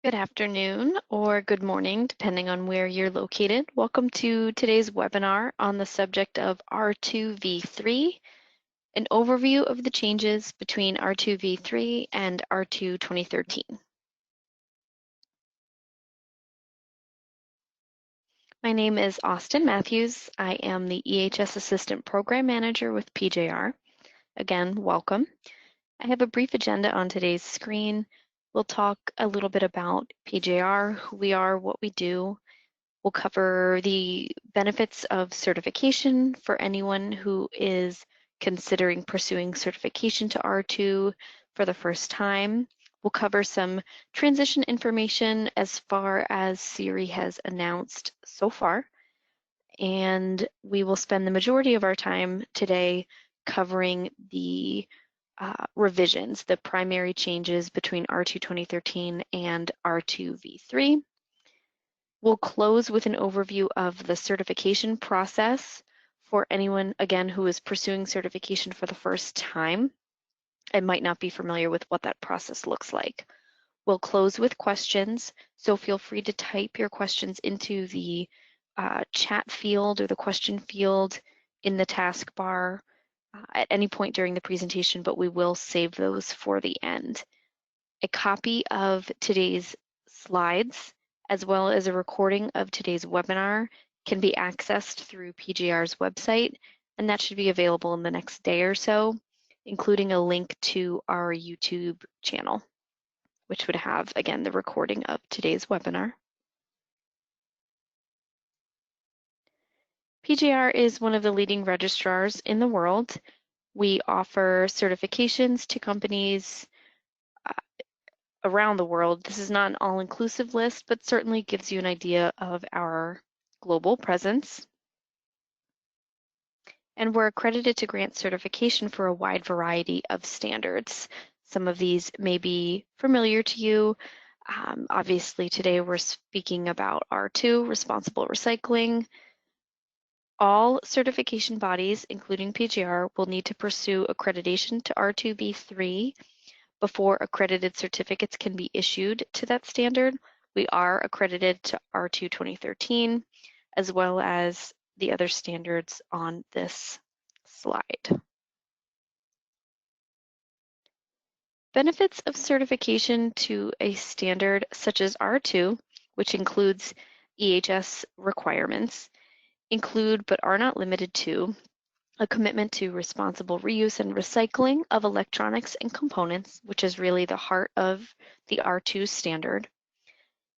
Good afternoon or good morning, depending on where you're located. Welcome to today's webinar on the subject of R2v3, an overview of the changes between R2v3 and R2 2013. My name is Austin Matthews. I am the EHS Assistant Program Manager with PJR. Again, welcome. I have a brief agenda on today's screen. We'll talk a little bit about PJR, who we are, what we do. We'll cover the benefits of certification for anyone who is considering pursuing certification to R2 for the first time. We'll cover some transition information as far as CIRI has announced so far. And we will spend the majority of our time today covering the revisions, the primary changes between R2 2013 and R2 v3. We'll close with an overview of the certification process for anyone, again, who is pursuing certification for the first time and might not be familiar with what that process looks like. We'll close with questions, so feel free to type your questions into the chat field or the question field in the taskbar at any point during the presentation, but we will save those for the end. A copy of today's slides, as well as a recording of today's webinar, can be accessed through PJR's website, and that should be available in the next day or so, including a link to our YouTube channel, which would have, again, the recording of today's webinar. PJR is one of the leading registrars in the world. We offer certifications to companies around the world. This is not an all-inclusive list, but certainly gives you an idea of our global presence. And we're accredited to grant certification for a wide variety of standards. Some of these may be familiar to you. Obviously, today we're speaking about R2, responsible recycling. All certification bodies, including PJR, will need to pursue accreditation to R2v3 before accredited certificates can be issued to that standard. We are accredited to R2 2013, as well as the other standards on this slide. Benefits of certification to a standard such as R2, which includes EHS requirements, include but are not limited to a commitment to responsible reuse and recycling of electronics and components, which is really the heart of the R2 standard,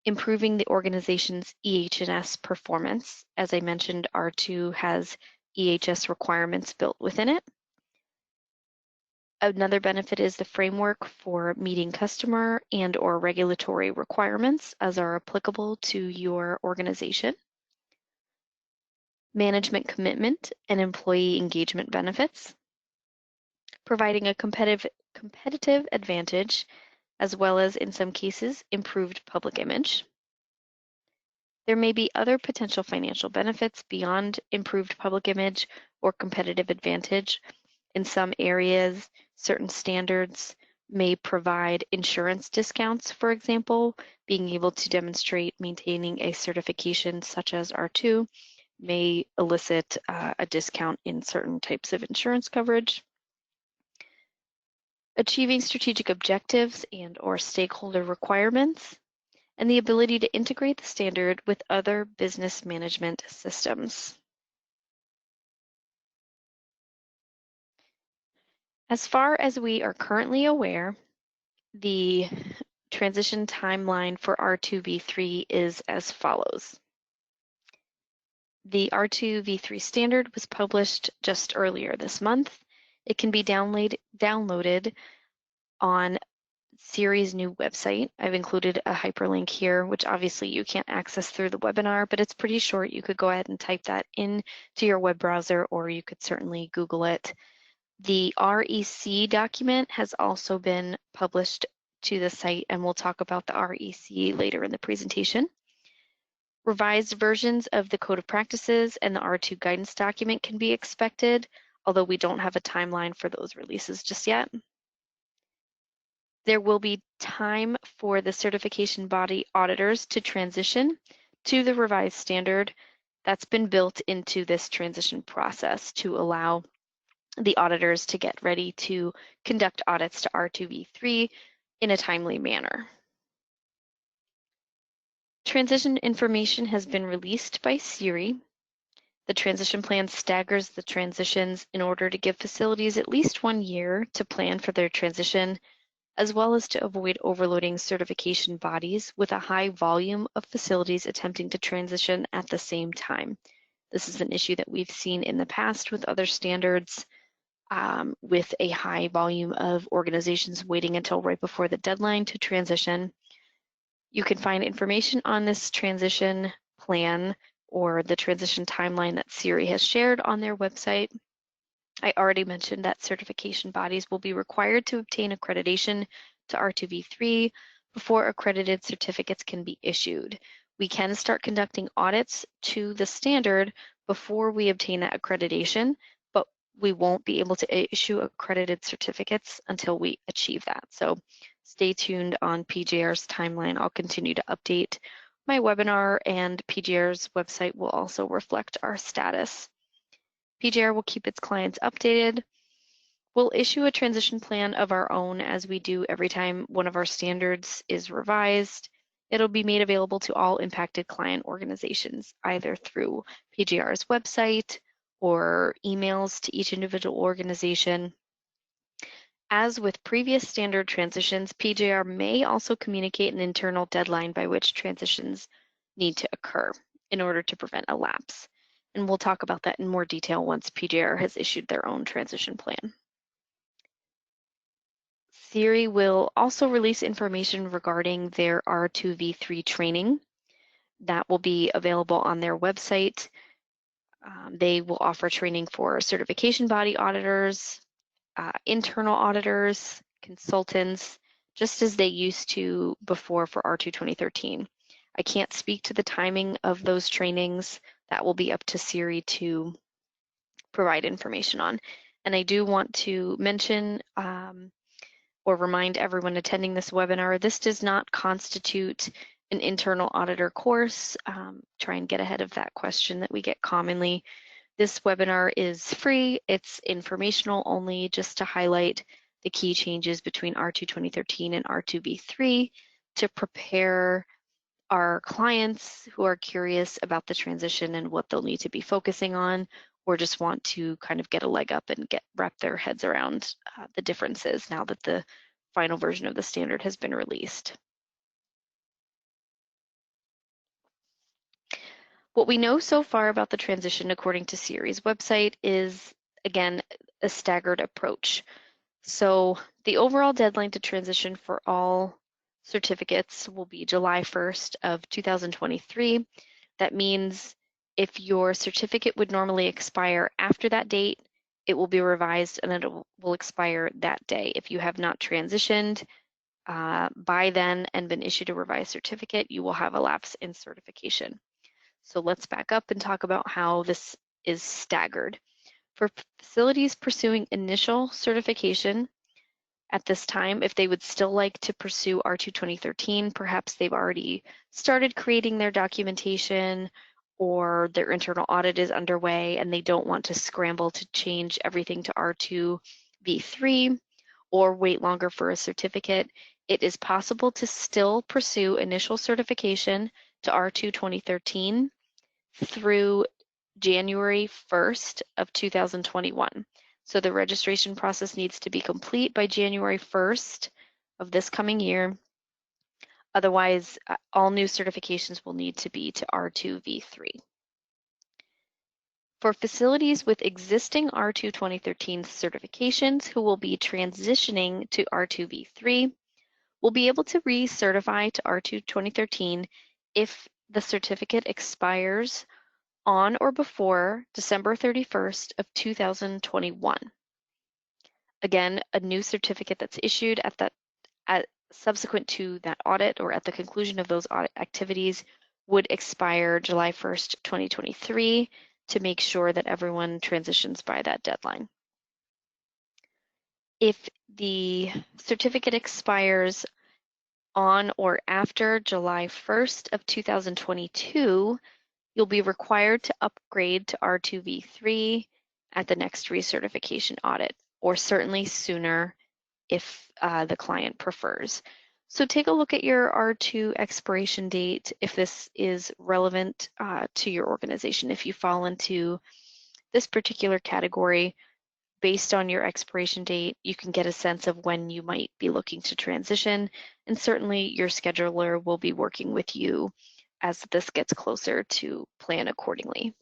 improving the organization's EH&S performance. As I mentioned, R2 has EHS requirements built within it. Another benefit is the framework for meeting customer and/or regulatory requirements as are applicable to your organization. Management commitment and employee engagement benefits, providing a competitive advantage, as well as, in some cases, improved public image. There may be other potential financial benefits beyond improved public image or competitive advantage. In some areas, certain standards may provide insurance discounts, for example. Being able to demonstrate maintaining a certification such as R2 may elicit a discount in certain types of insurance coverage. Achieving strategic objectives and/or stakeholder requirements, and the ability to integrate the standard with other business management systems. As far as we are currently aware, the transition timeline for R2v3 is as follows. The R2 v3 standard was published just earlier this month. It can be downloaded on CIRI's new website. I've included a hyperlink here, which obviously you can't access through the webinar, but it's pretty short. You could go ahead and type that in to your web browser, or you could certainly Google it. The REC document has also been published to the site, and we'll talk about the REC later in the presentation. Revised versions of the Code of Practices and the R2 guidance document can be expected, although we don't have a timeline for those releases just yet. There will be time for the certification body auditors to transition to the revised standard. That's been built into this transition process to allow the auditors to get ready to conduct audits to R2V3 in a timely manner. Transition information has been released by SERI. The transition plan staggers the transitions in order to give facilities at least 1 year to plan for their transition, as well as to avoid overloading certification bodies with a high volume of facilities attempting to transition at the same time. This is an issue that we've seen in the past with other standards, with a high volume of organizations waiting until right before the deadline to transition. You can find information on this transition plan or the transition timeline that SERI has shared on their website. I already mentioned that certification bodies will be required to obtain accreditation to R2V3 before accredited certificates can be issued. We can start conducting audits to the standard before we obtain that accreditation, but we won't be able to issue accredited certificates until we achieve that. So stay tuned on PJR's timeline. I'll continue to update my webinar, and PJR's website will also reflect our status. PJR will keep its clients updated. We'll issue a transition plan of our own, as we do every time one of our standards is revised. It'll be made available to all impacted client organizations, either through PJR's website or emails to each individual organization. As with previous standard transitions, PJR may also communicate an internal deadline by which transitions need to occur in order to prevent a lapse. And we'll talk about that in more detail once PJR has issued their own transition plan. SERI will also release information regarding their R2V3 training. That will be available on their website. They will offer training for certification body auditors, internal auditors, consultants, just as they used to before for R2 2013. I can't speak to the timing of those trainings. That will be up to SERI to provide information on. And I do want to mention or remind everyone attending this webinar, this does not constitute an internal auditor course. Try and get ahead of that question that we get commonly. This webinar is free. It's informational only, just to highlight the key changes between R2 2013 and R2V3 to prepare our clients who are curious about the transition and what they'll need to be focusing on, or just want to kind of get a leg up and wrap their heads around the differences now that the final version of the standard has been released. What we know so far about the transition, according to SERI's website, is, again, a staggered approach. So the overall deadline to transition for all certificates will be July 1st of 2023. That means if your certificate would normally expire after that date, it will be revised and it will expire that day. If you have not transitioned by then and been issued a revised certificate, you will have a lapse in certification. So let's back up and talk about how this is staggered. For facilities pursuing initial certification at this time, if they would still like to pursue R2 2013, perhaps they've already started creating their documentation or their internal audit is underway and they don't want to scramble to change everything to R2 V3 or wait longer for a certificate, it is possible to still pursue initial certification to R2 2013 through January 1st of 2021. So the registration process needs to be complete by January 1st of this coming year. Otherwise, all new certifications will need to be to R2V3. For facilities with existing R2 2013 certifications who will be transitioning to R2V3, will be able to recertify to R2 2013 if the certificate expires on or before December 31st of 2021. Again, a new certificate that's issued subsequent to that audit or at the conclusion of those audit activities would expire July 1st, 2023 to make sure that everyone transitions by that deadline. If the certificate expires on or after July 1st of 2022, you'll be required to upgrade to R2V3 at the next recertification audit, or certainly sooner if the client prefers. So take a look at your R2 expiration date if this is relevant to your organization. If you fall into this particular category, based on your expiration date, you can get a sense of when you might be looking to transition, and certainly your scheduler will be working with you as this gets closer to plan accordingly.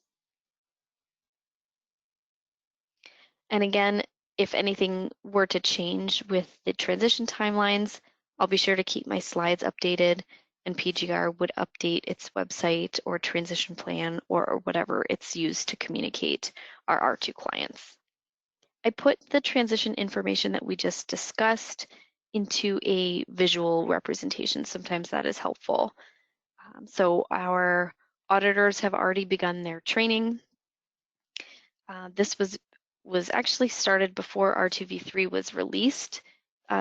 And again, if anything were to change with the transition timelines, I'll be sure to keep my slides updated, and PGR would update its website or transition plan or whatever it's used to communicate our R2 clients. I put the transition information that we just discussed into a visual representation. Sometimes that is helpful. So our auditors have already begun their training. This was actually started before R2V3 was released.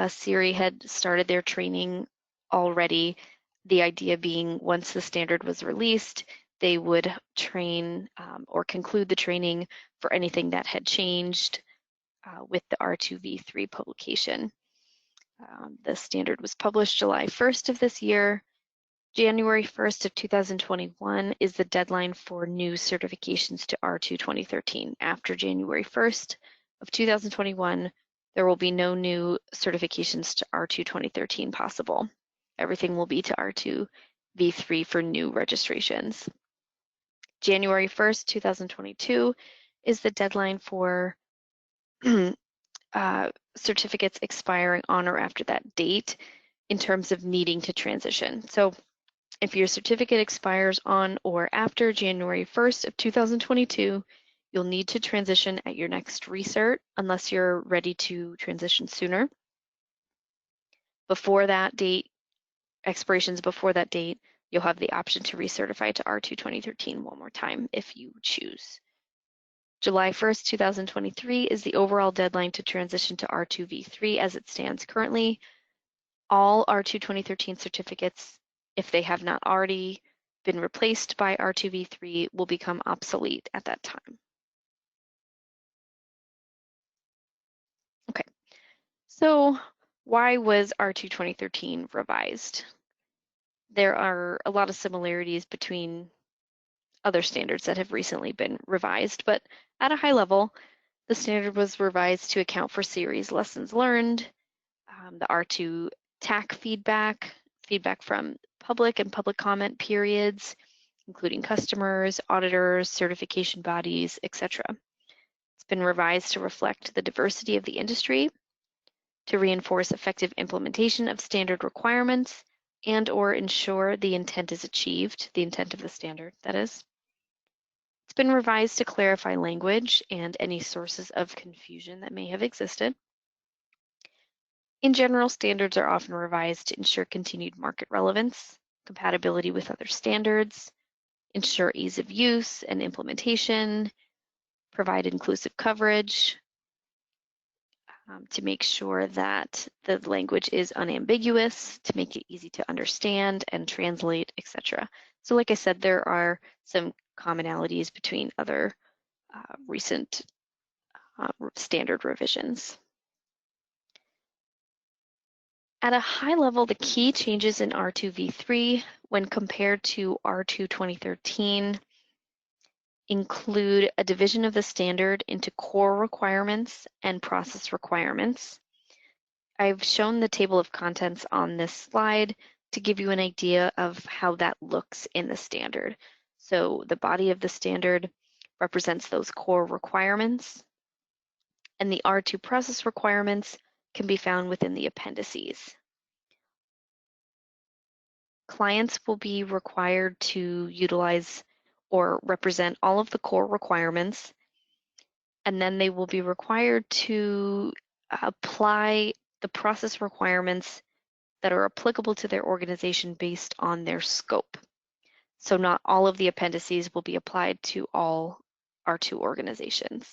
Siri had started their training already. The idea being once the standard was released, they would train or conclude the training for anything that had changed with the R2V3 publication. The standard was published July 1st of this year. January 1st of 2021 is the deadline for new certifications to R2 2013. After January 1st of 2021, there will be no new certifications to R2 2013 possible. Everything will be to R2 V3 for new registrations. January 1st, 2022 is the deadline for certificates expiring on or after that date in terms of needing to transition. So if your certificate expires on or after January 1st of 2022, you'll need to transition at your next recert unless you're ready to transition sooner. Before that date, expirations before that date, you'll have the option to recertify to R2 2013 one more time if you choose. July 1st, 2023 is the overall deadline to transition to R2V3 as it stands currently. All R2 2013 certificates, if they have not already been replaced by R2V3, will become obsolete at that time. Okay, so why was R2 2013 revised? There are a lot of similarities between other standards that have recently been revised, but at a high level, the standard was revised to account for series lessons learned, the R2 TAC feedback from public and public comment periods, including customers, auditors, certification bodies, etc. It's been revised to reflect the diversity of the industry, to reinforce effective implementation of standard requirements, and/or ensure the intent is achieved, the intent of the standard, that is. It's been revised to clarify language and any sources of confusion that may have existed. In general, standards are often revised to ensure continued market relevance, compatibility with other standards, ensure ease of use and implementation, provide inclusive coverage, to make sure that the language is unambiguous, to make it easy to understand and translate, etc. So like I said, there are some commonalities between other recent standard revisions. At a high level, the key changes in R2V3 when compared to R2 2013 include a division of the standard into core requirements and process requirements. I've shown the table of contents on this slide to give you an idea of how that looks in the standard. So the body of the standard represents those core requirements, and the R2 process requirements can be found within the appendices. Clients will be required to utilize or represent all of the core requirements, and then they will be required to apply the process requirements that are applicable to their organization based on their scope. So not all of the appendices will be applied to all R2 organizations.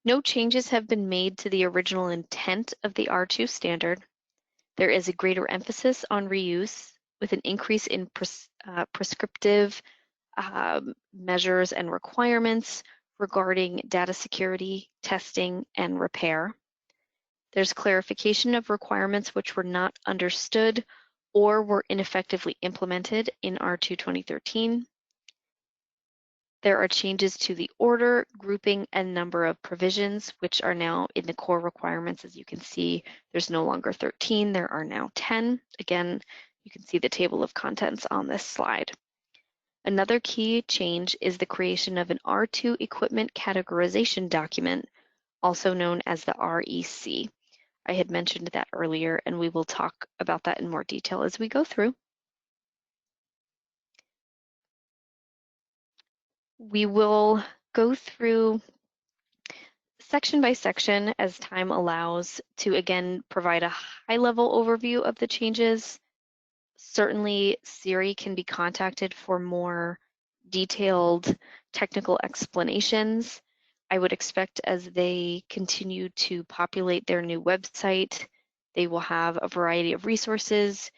No changes have been made to the original intent of the R2 standard. There is a greater emphasis on reuse with an increase in prescriptive measures and requirements regarding data security, testing, and repair. There's clarification of requirements which were not understood or were ineffectively implemented in R2 2013. There are changes to the order, grouping, and number of provisions, which are now in the core requirements. As you can see, there's no longer 13, there are now 10. Again, you can see the table of contents on this slide. Another key change is the creation of an R2 equipment categorization document, also known as the REC. I had mentioned that earlier, and we will talk about that in more detail as we go through. We will go through section by section as time allows to again provide a high-level overview of the changes. Certainly, Siri can be contacted for more detailed technical explanations. I would expect as they continue to populate their new website, they will have a variety of resources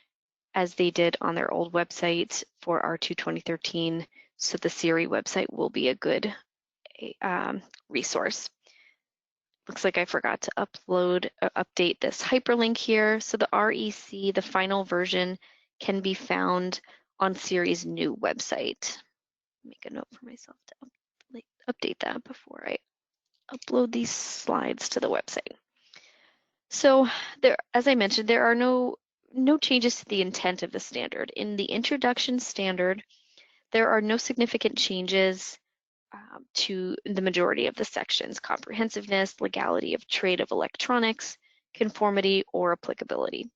as they did on their old website for R2 2013. So the Siri website will be a good resource. Looks like I forgot to update this hyperlink here. So the REC, the final version, can be found on Siri's new website. Make a note for myself to update that before I upload these slides to the website. So there, as I mentioned, there are no changes to the intent of the standard. In the introduction standard, there are no significant changes to the majority of the sections: comprehensiveness, legality of trade of electronics, conformity, or applicability.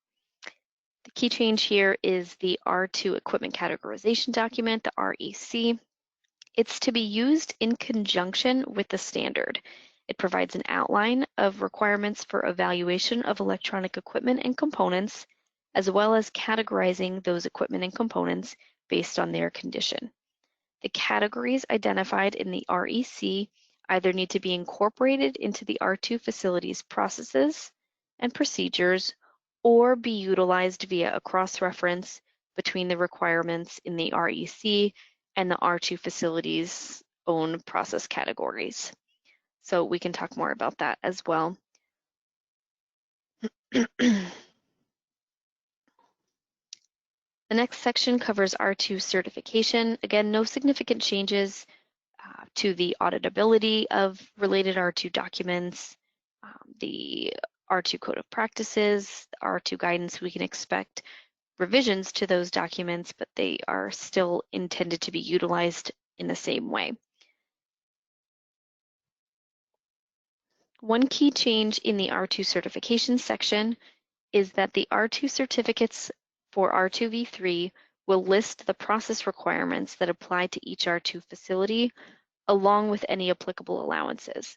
The key change here is the R2 equipment categorization document, the REC. It's to be used in conjunction with the standard. It provides an outline of requirements for evaluation of electronic equipment and components, as well as categorizing those equipment and components based on their condition. The categories identified in the REC either need to be incorporated into the R2 facility's processes and procedures or be utilized via a cross-reference between the requirements in the REC and the R2 facility's own process categories. So we can talk more about that as well. The next section covers R2 certification. Again, no significant changes to the auditability of related R2 documents, the R2 code of practices, the R2 guidance. We can expect revisions to those documents, but they are still intended to be utilized in the same way. One key change in the R2 certification section is that the R2 certificates for R2v3 will list the process requirements that apply to each R2 facility, along with any applicable allowances.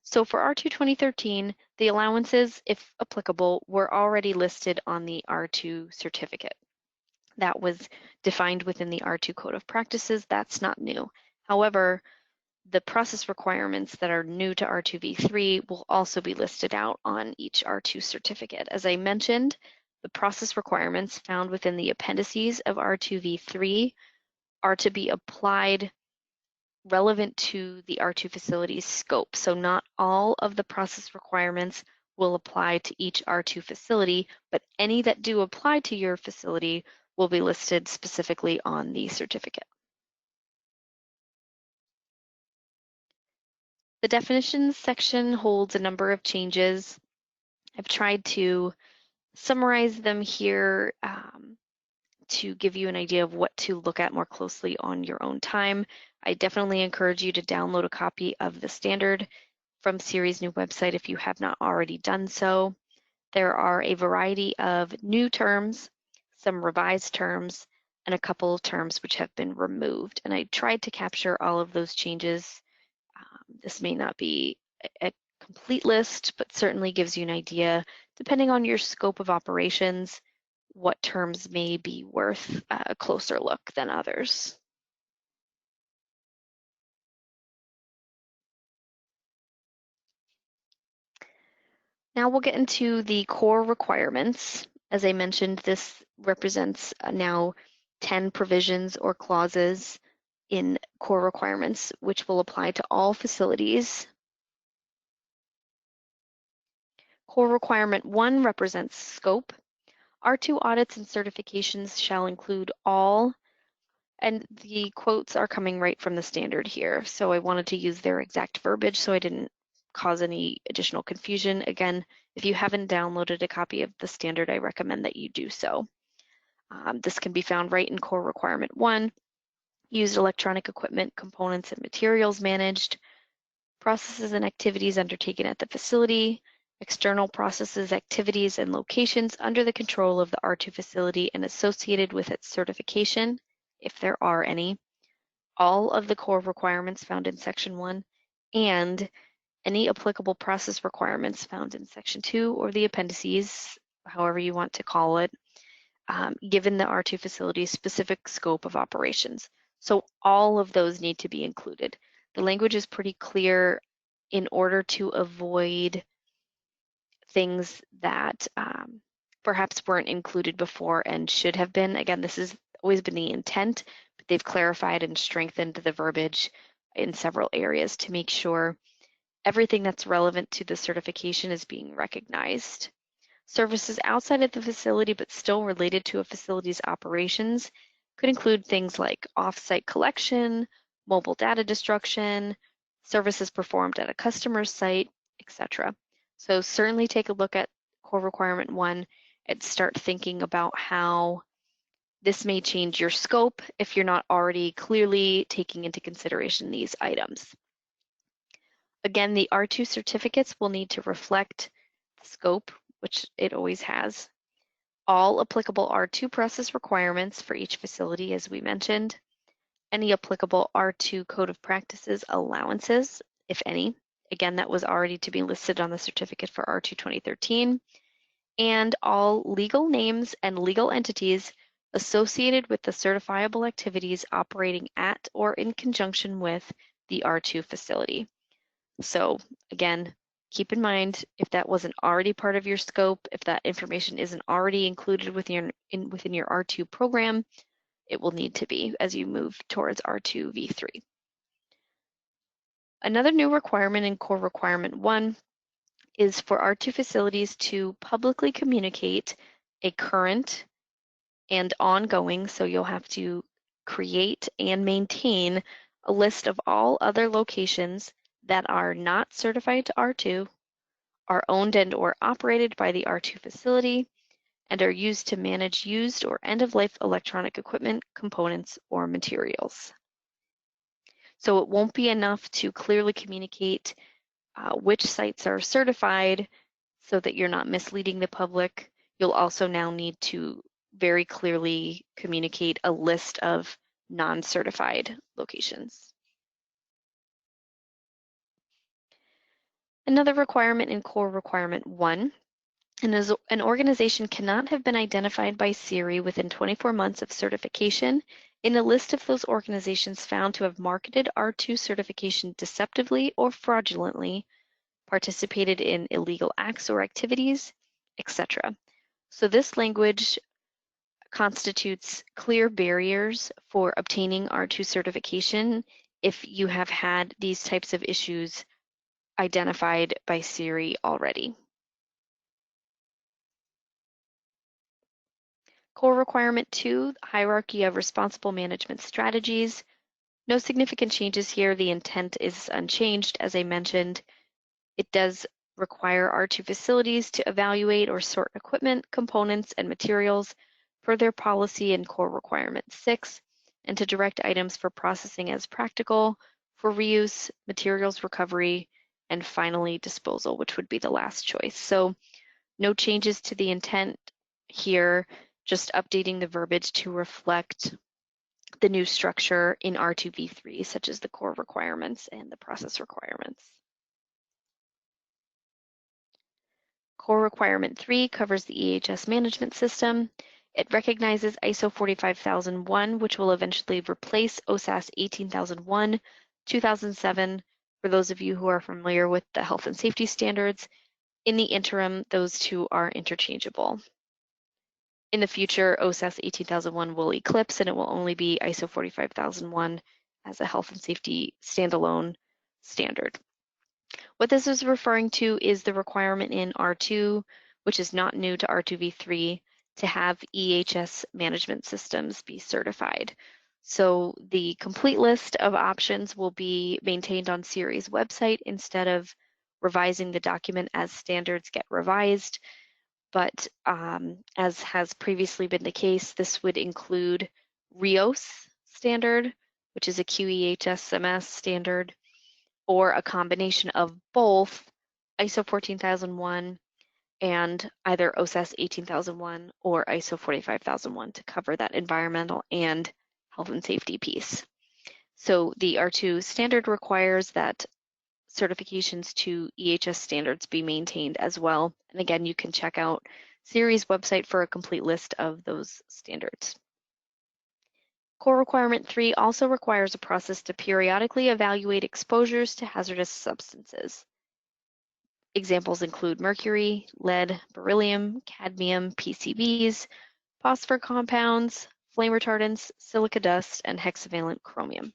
So for R2 2013, the allowances, if applicable, were already listed on the R2 certificate. That was defined within the R2 Code of Practices. That's not new. However, the process requirements that are new to R2v3 will also be listed out on each R2 certificate. As I mentioned, the process requirements found within the appendices of R2v3 are to be applied relevant to the R2 facility's scope. So not all of the process requirements will apply to each R2 facility, but any that do apply to your facility will be listed specifically on the certificate. The definitions section holds a number of changes. I've tried to summarize them here to give you an idea of what to look at more closely on your own time. I definitely encourage you to download a copy of the standard from Siri's new website if you have not already done so. There are a variety of new terms, some revised terms, and a couple of terms which have been removed. And I tried to capture all of those changes. This may not be a complete list, but certainly gives you an idea, depending on your scope of operations, what terms may be worth a closer look than others. Now we'll get into the core requirements. As I mentioned, this represents now 10 provisions or clauses in core requirements, which will apply to all facilities. Core requirement 1 represents scope. R2 audits and certifications shall include all, and the quotes are coming right from the standard here. So I wanted to use their exact verbiage so I didn't cause any additional confusion. Again, if you haven't downloaded a copy of the standard, I recommend that you do so. This can be found right in core requirement 1, used electronic equipment, components, and materials managed, processes and activities undertaken at the facility, external processes, activities, and locations under the control of the R2 facility and associated with its certification, if there are any, all of the core requirements found in Section 1, and any applicable process requirements found in Section 2 or the appendices, however you want to call it, given the R2 facility's specific scope of operations. So all of those need to be included. The language is pretty clear in order to avoid things that perhaps weren't included before and should have been. Again, this has always been the intent, but they've clarified and strengthened the verbiage in several areas to make sure everything that's relevant to the certification is being recognized. Services outside of the facility but still related to a facility's operations could include things like off-site collection, mobile data destruction, services performed at a customer's site, etc. So certainly take a look at core requirement 1 and start thinking about how this may change your scope if you're not already clearly taking into consideration these items. Again, the R2 certificates will need to reflect the scope, which it always has. All applicable R2 process requirements for each facility, as we mentioned. Any applicable R2 code of practices allowances, if any. Again, that was already to be listed on the certificate for R2 2013. And all legal names and legal entities associated with the certifiable activities operating at or in conjunction with the R2 facility. So again, keep in mind if that wasn't already part of your scope, if that information isn't already included within your R2 program, it will need to be as you move towards R2 v3. Another new requirement in core requirement 1 is for R2 facilities to publicly communicate a current and ongoing, so you'll have to create and maintain a list of all other locations that are not certified to R2, are owned and or operated by the R2 facility, and are used to manage used or end-of-life electronic equipment, components, or materials. So it won't be enough to clearly communicate which sites are certified so that you're not misleading the public. You'll also now need to very clearly communicate a list of non-certified locations. Another requirement in core requirement 1, an organization cannot have been identified by SERI within 24 months of certification in a list of those organizations found to have marketed R2 certification deceptively or fraudulently, participated in illegal acts or activities, etc. So this language constitutes clear barriers for obtaining R2 certification if you have had these types of issues identified by SERI already. Core requirement 2, hierarchy of responsible management strategies. No significant changes here. The intent is unchanged. As I mentioned, it does require R2 facilities to evaluate or sort equipment, components, and materials per their policy in core requirement 6, and to direct items for processing as practical, for reuse, materials recovery, and finally disposal, which would be the last choice. So no changes to the intent here, just updating the verbiage to reflect the new structure in R2v3, such as the core requirements and the process requirements. Core requirement 3 covers the EHS management system. It recognizes ISO 45001, which will eventually replace OSAS 18001, 2007. For those of you who are familiar with the health and safety standards, In the interim, those two are interchangeable. In the future, OSAS 18001 will eclipse and it will only be ISO 45001 as a health and safety standalone standard. What this is referring to is the requirement in R2, which is not new to R2v3, to have EHS management systems be certified. So the complete list of options will be maintained on Series website instead of revising the document as standards get revised. But as has previously been the case, this would include RIOS standard, which is a QEHSMS standard, or a combination of both ISO 14001 and either OSAS 18001 or ISO 45001 to cover that environmental and health and safety piece. So the R2 standard requires that certifications to EHS standards be maintained as well. And again, you can check out Series website for a complete list of those standards. Core Requirement 3 also requires a process to periodically evaluate exposures to hazardous substances. Examples include mercury, lead, beryllium, cadmium, PCBs, phosphor compounds, flame retardants, silica dust, and hexavalent chromium.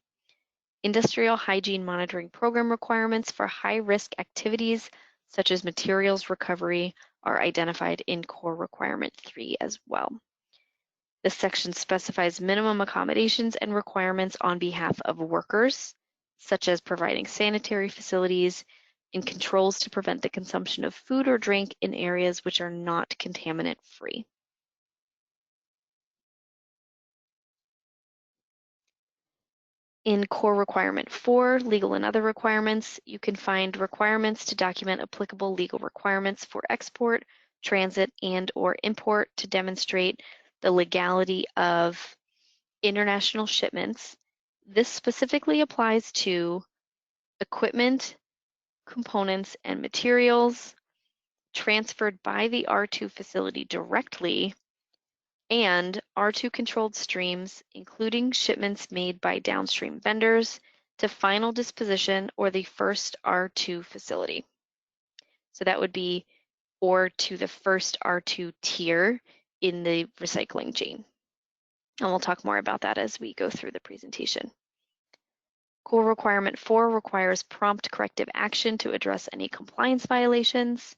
Industrial hygiene monitoring program requirements for high-risk activities such as materials recovery are identified in Core Requirement 3 as well. This section specifies minimum accommodations and requirements on behalf of workers, such as providing sanitary facilities and controls to prevent the consumption of food or drink in areas which are not contaminant-free. In Core Requirement 4, Legal and Other Requirements, you can find requirements to document applicable legal requirements for export, transit, and/or import to demonstrate the legality of international shipments. This specifically applies to equipment, components, and materials transferred by the R2 facility directly and R2 controlled streams, including shipments made by downstream vendors to final disposition or the first R2 facility. So that would be or to the first R2 tier in the recycling chain. And we'll talk more about that as we go through the presentation. Core Requirement 4 requires prompt corrective action to address any compliance violations.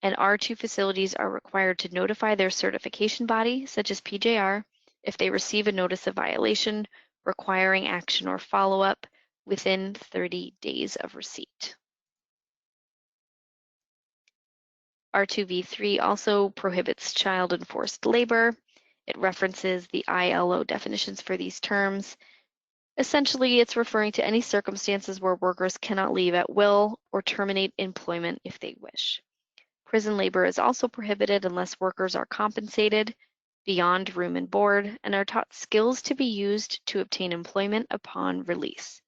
And R2 facilities are required to notify their certification body, such as PJR, if they receive a notice of violation requiring action or follow-up within 30 days of receipt. R2v3 also prohibits child enforced labor. It references the ILO definitions for these terms. Essentially, it's referring to any circumstances where workers cannot leave at will or terminate employment if they wish. Prison labor is also prohibited unless workers are compensated beyond room and board and are taught skills to be used to obtain employment upon release.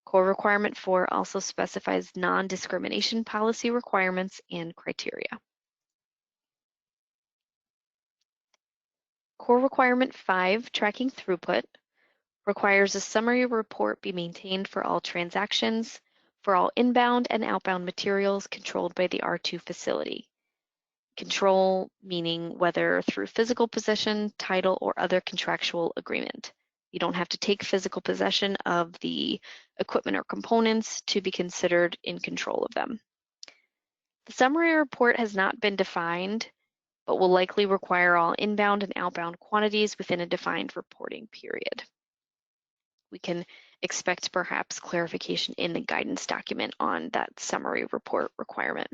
Core Requirement 4 also specifies non-discrimination policy requirements and criteria. Core Requirement 5, Tracking Throughput, requires a summary report be maintained for all transactions for all inbound and outbound materials controlled by the R2 facility. Control meaning whether through physical possession, title, or other contractual agreement. You don't have to take physical possession of the equipment or components to be considered in control of them. The summary report has not been defined, but will likely require all inbound and outbound quantities within a defined reporting period. We can expect perhaps clarification in the guidance document on that summary report requirement.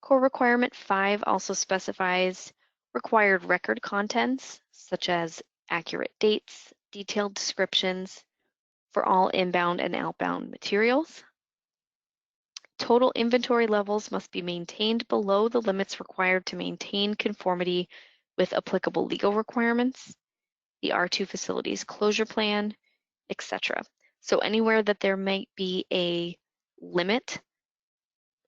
Core Requirement 5 also specifies required record contents, such as accurate dates, detailed descriptions for all inbound and outbound materials. Total inventory levels must be maintained below the limits required to maintain conformity with applicable legal requirements, the R2 facility's closure plan, etc. So anywhere that there might be a limit,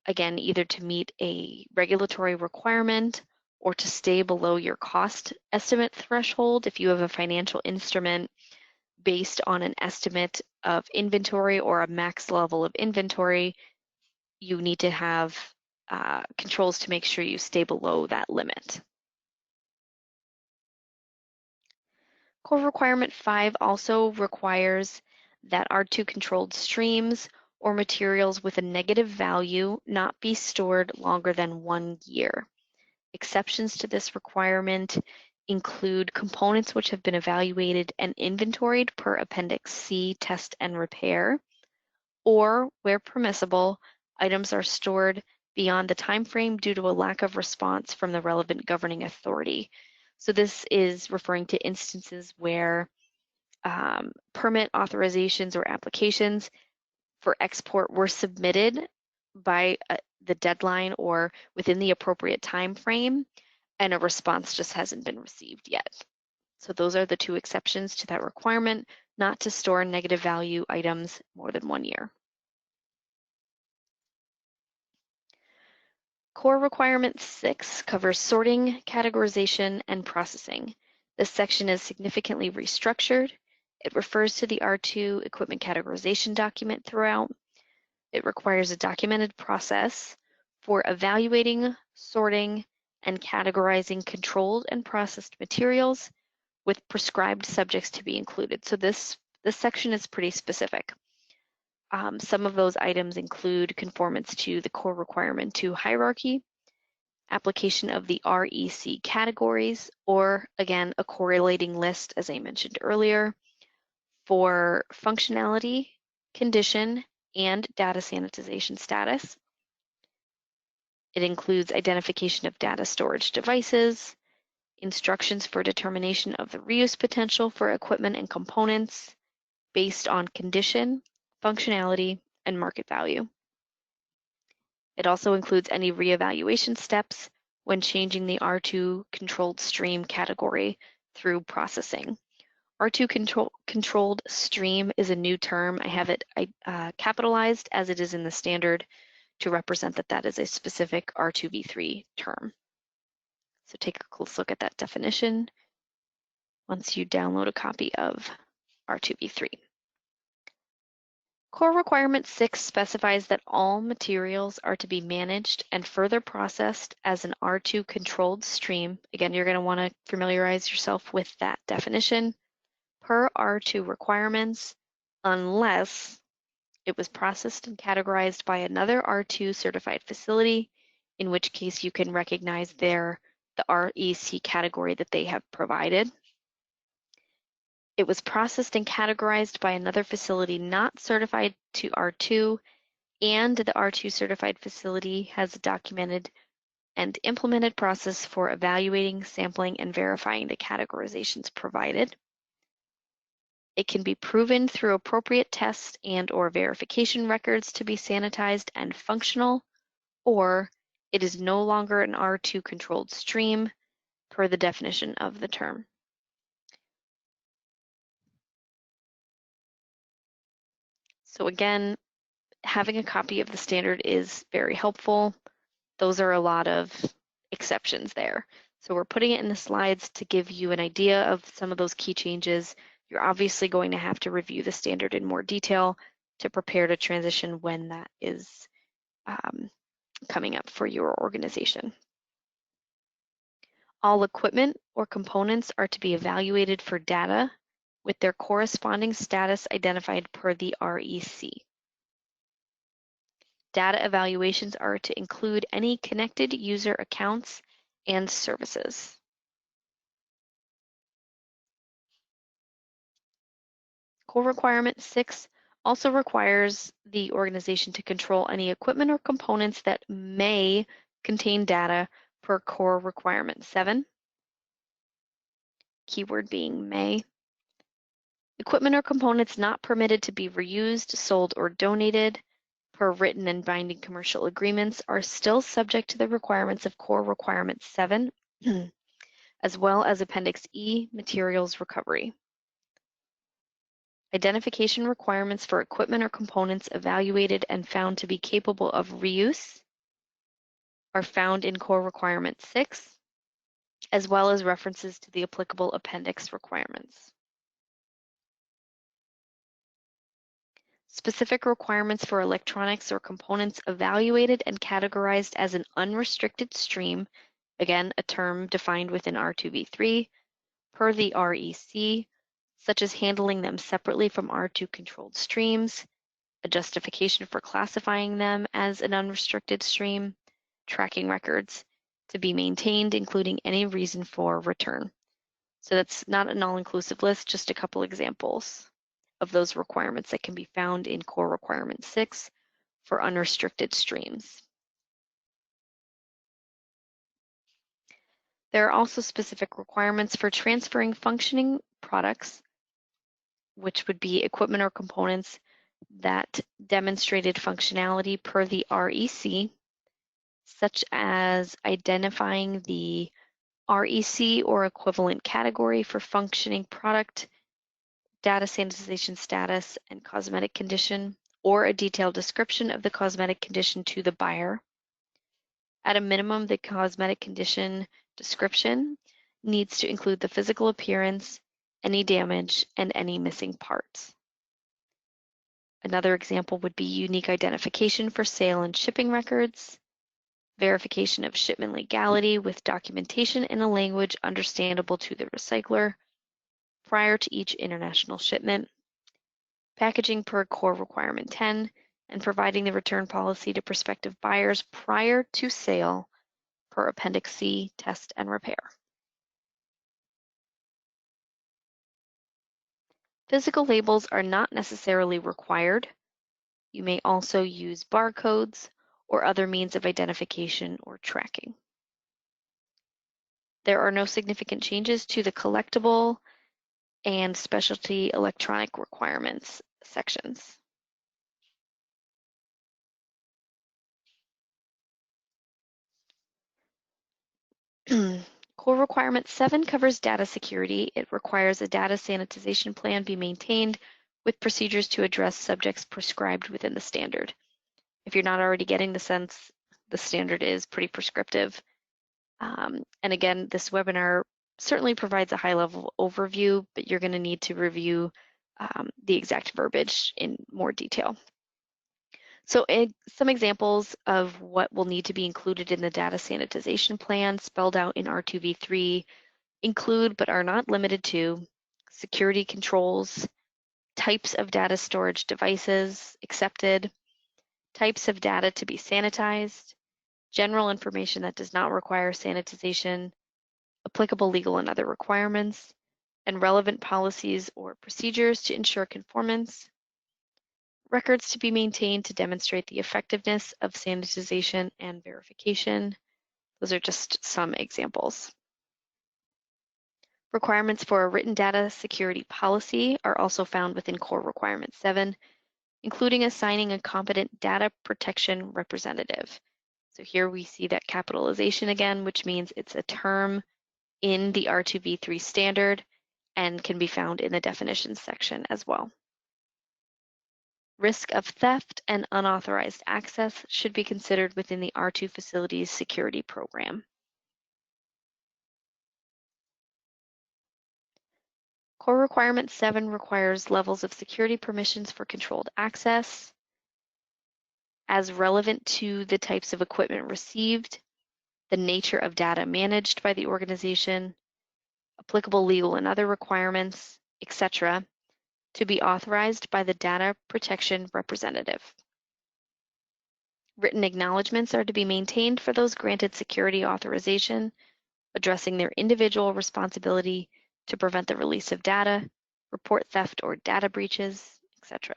again, either to meet a regulatory requirement or to stay below your cost estimate threshold, if you have a financial instrument based on an estimate of inventory or a max level of inventory, you need to have controls to make sure you stay below that limit. Core Requirement 5 also requires that R2 controlled streams or materials with a negative value not be stored longer than 1 year. Exceptions to this requirement include components which have been evaluated and inventoried per Appendix C, test and repair, or where permissible, items are stored beyond the time frame due to a lack of response from the relevant governing authority. So this is referring to instances where permit authorizations or applications for export were submitted by the deadline or within the appropriate time frame, and a response just hasn't been received yet. So those are the two exceptions to that requirement, not to store negative value items more than 1 year. Core Requirement 6 covers sorting, categorization, and processing. This section is significantly restructured. It refers to the R2 equipment categorization document throughout. It requires a documented process for evaluating, sorting, and categorizing controlled and processed materials with prescribed subjects to be included. So this section is pretty specific. Some of those items include conformance to the core requirement 2 hierarchy, application of the REC categories, or again, a correlating list, as I mentioned earlier, for functionality, condition, and data sanitization status. It includes identification of data storage devices, instructions for determination of the reuse potential for equipment and components based on condition, functionality, and market value. It also includes any reevaluation steps when changing the R2 controlled stream category through processing. R2 controlled stream is a new term. I have it capitalized as it is in the standard to represent that that is a specific R2v3 term. So take a close look at that definition once you download a copy of R2v3. Core Requirement 6 specifies that all materials are to be managed and further processed as an R2 controlled stream. Again, you're going to want to familiarize yourself with that definition per R2 requirements unless it was processed and categorized by another R2 certified facility, in which case you can recognize the REC category that they have provided. It was processed and categorized by another facility not certified to R2, and the R2 certified facility has a documented and implemented process for evaluating, sampling, and verifying the categorizations provided. It can be proven through appropriate tests and/or verification records to be sanitized and functional, or it is no longer an R2 controlled stream per the definition of the term. So again, having a copy of the standard is very helpful. Those are a lot of exceptions there. So we're putting it in the slides to give you an idea of some of those key changes. You're obviously going to have to review the standard in more detail to prepare to transition when that is coming up for your organization. All equipment or components are to be evaluated for data with their corresponding status identified per the REC. Data evaluations are to include any connected user accounts and services. Core Requirement 6 also requires the organization to control any equipment or components that may contain data per Core Requirement 7. Keyword being may. Equipment or components not permitted to be reused, sold, or donated per written and binding commercial agreements are still subject to the requirements of Core Requirement 7, as well as Appendix E, Materials Recovery. Identification requirements for equipment or components evaluated and found to be capable of reuse are found in Core Requirement 6, as well as references to the applicable appendix requirements. Specific requirements for electronics or components evaluated and categorized as an unrestricted stream, again, a term defined within R2v3, per the REC, such as handling them separately from R2 controlled streams, a justification for classifying them as an unrestricted stream, tracking records to be maintained, including any reason for return. So that's not an all-inclusive list, just a couple examples of those requirements that can be found in Core Requirement 6 for unrestricted streams. There are also specific requirements for transferring functioning products, which would be equipment or components that demonstrated functionality per the REC, such as identifying the REC or equivalent category for functioning product, data sanitization status, and cosmetic condition, or a detailed description of the cosmetic condition to the buyer. At a minimum, the cosmetic condition description needs to include the physical appearance, any damage, and any missing parts. Another example would be unique identification for sale and shipping records, verification of shipment legality with documentation in a language understandable to the recycler prior to each international shipment, packaging per Core Requirement 10, and providing the return policy to prospective buyers prior to sale per Appendix C, test and repair. Physical labels are not necessarily required. You may also use barcodes or other means of identification or tracking. There are no significant changes to the collectible and specialty electronic requirements sections. Core Requirement 7 covers data security. It requires a data sanitization plan be maintained with procedures to address subjects prescribed within the standard. If you're not already getting the sense, the standard is pretty prescriptive. And again, this webinar certainly provides a high-level overview, but you're going to need to review the exact verbiage in more detail. So some examples of what will need to be included in the data sanitization plan spelled out in R2v3 include, but are not limited to, security controls, types of data storage devices accepted, types of data to be sanitized, general information that does not require sanitization, applicable legal and other requirements, and relevant policies or procedures to ensure conformance, records to be maintained to demonstrate the effectiveness of sanitization and verification. Those are just some examples. Requirements for a written data security policy are also found within Core Requirement 7, including assigning a competent data protection representative. So here we see that capitalization again, which means it's a term in the R2v3 standard and can be found in the definitions section as well. Risk of theft and unauthorized access should be considered within the R2 facilities security program. Core Requirement 7 requires levels of security permissions for controlled access as relevant to the types of equipment received, the nature of data managed by the organization, applicable legal and other requirements, etc., to be authorized by the data protection representative. Written acknowledgements are to be maintained for those granted security authorization, addressing their individual responsibility to prevent the release of data, report theft or data breaches, etc.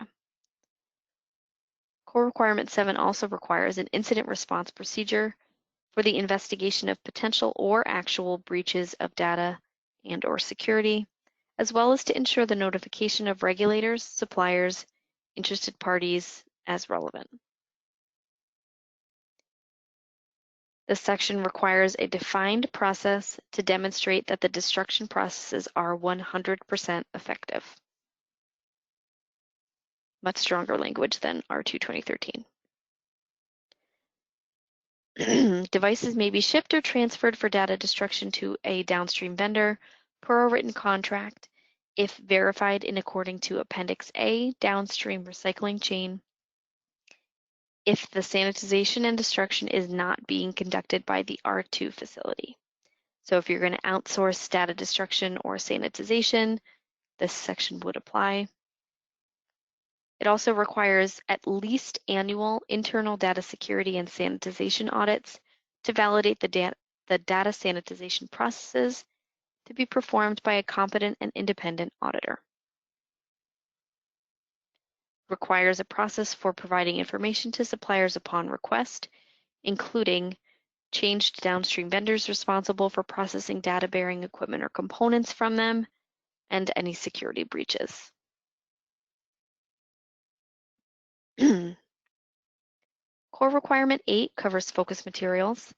Core Requirement 7 also requires an incident response procedure for the investigation of potential or actual breaches of data and/or security, as well as to ensure the notification of regulators, suppliers, interested parties as relevant. This section requires a defined process to demonstrate that the destruction processes are 100% effective. Much stronger language than R2 2013. Devices may be shipped or transferred for data destruction to a downstream vendor per a written contract if verified in according to Appendix A, downstream recycling chain, if the sanitization and destruction is not being conducted by the R2 facility. So if you're going to outsource data destruction or sanitization, this section would apply. It also requires at least annual internal data security and sanitization audits to validate the data sanitization processes to be performed by a competent and independent auditor. Requires a process for providing information to suppliers upon request, including changed downstream vendors responsible for processing data-bearing equipment or components from them, and any security breaches. Core Requirement 8 covers focus materials.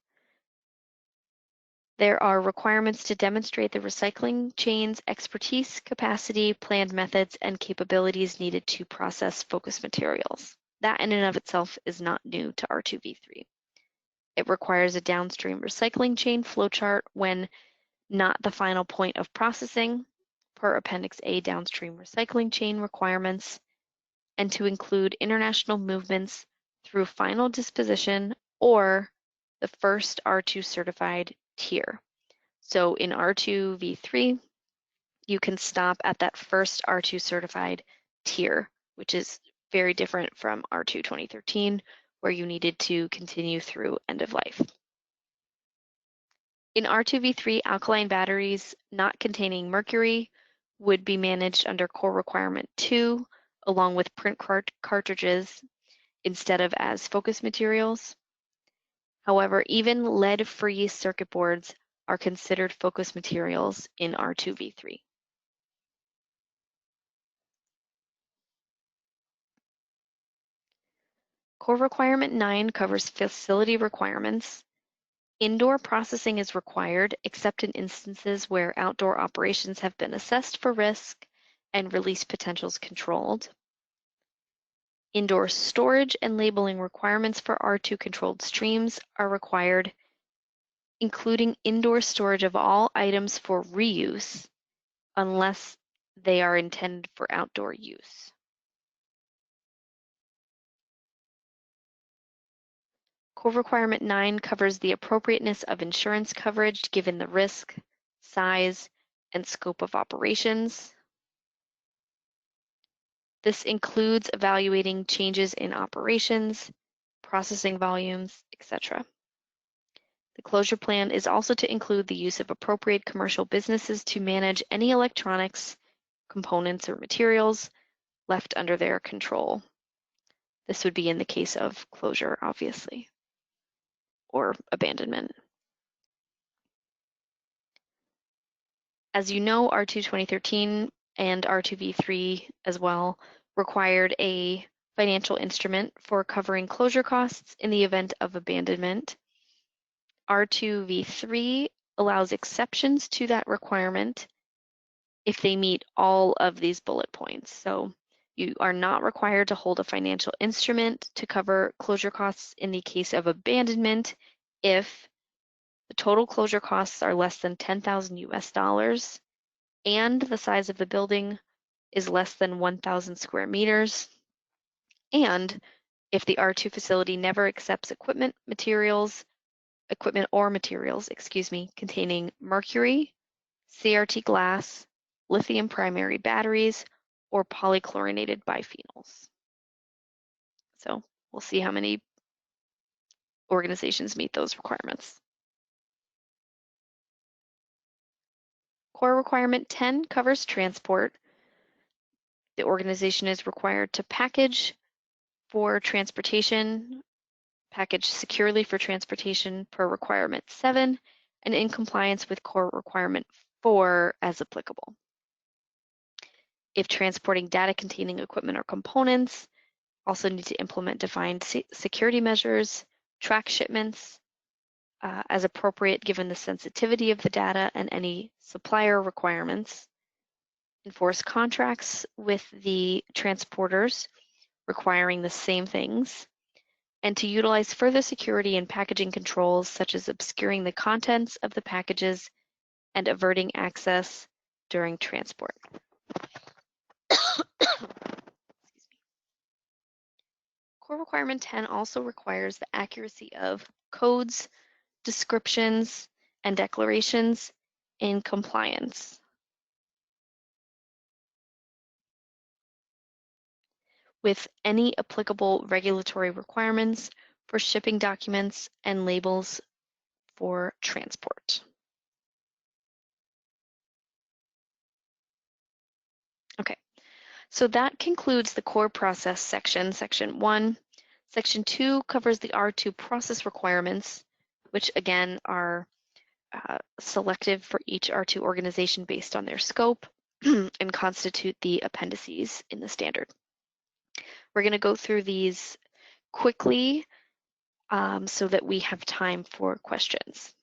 There are requirements to demonstrate the recycling chain's expertise, capacity, planned methods, and capabilities needed to process focus materials. That in and of itself is not new to R2v3. It requires a downstream recycling chain flowchart when not the final point of processing, per Appendix A downstream recycling chain requirements, and to include international movements through final disposition or the first R2 certified tier. So in R2v3, you can stop at that first R2 certified tier, which is very different from R2 2013, where you needed to continue through end of life. In R2v3, alkaline batteries not containing mercury would be managed under Core Requirement 2, along with print cartridges instead of as focus materials. However, even lead-free circuit boards are considered focus materials in R2v3. Core Requirement 9 covers facility requirements. Indoor processing is required except in instances where outdoor operations have been assessed for risk and release potentials controlled. Indoor storage and labeling requirements for R2 controlled streams are required, including indoor storage of all items for reuse unless they are intended for outdoor use. Core Requirement 9 covers the appropriateness of insurance coverage given the risk, size, and scope of operations. This includes evaluating changes in operations, processing volumes, etc. The closure plan is also to include the use of appropriate commercial businesses to manage any electronics, components, or materials left under their control. This would be in the case of closure, obviously, or abandonment. As you know, R2 2013 and R2v3 as well required a financial instrument for covering closure costs in the event of abandonment. R2v3 allows exceptions to that requirement if they meet all of these bullet points. So you are not required to hold a financial instrument to cover closure costs in the case of abandonment if the total closure costs are less than 10,000 US dollars and the size of the building is less than 1,000 square meters, and if the R2 facility never accepts equipment or materials, containing mercury, CRT glass, lithium primary batteries, or polychlorinated biphenyls. So we'll see how many organizations meet those requirements. Core Requirement 10 covers transport. The organization is required to package for transportation, package securely for transportation per Requirement 7, and in compliance with Core Requirement 4 as applicable. If transporting data containing equipment or components, also need to implement defined security measures, track shipments as appropriate given the sensitivity of the data and any supplier requirements, enforce contracts with the transporters requiring the same things, and to utilize further security and packaging controls such as obscuring the contents of the packages and averting access during transport. Core Requirement 10 also requires the accuracy of codes, descriptions, and declarations in compliance with any applicable regulatory requirements for shipping documents and labels for transport. Okay, so that concludes the core process section, section 1. Section 2 covers the R2 process requirements, which again are selective for each R2 organization based on their scope and constitute the appendices in the standard. We're going to go through these quickly so that we have time for questions.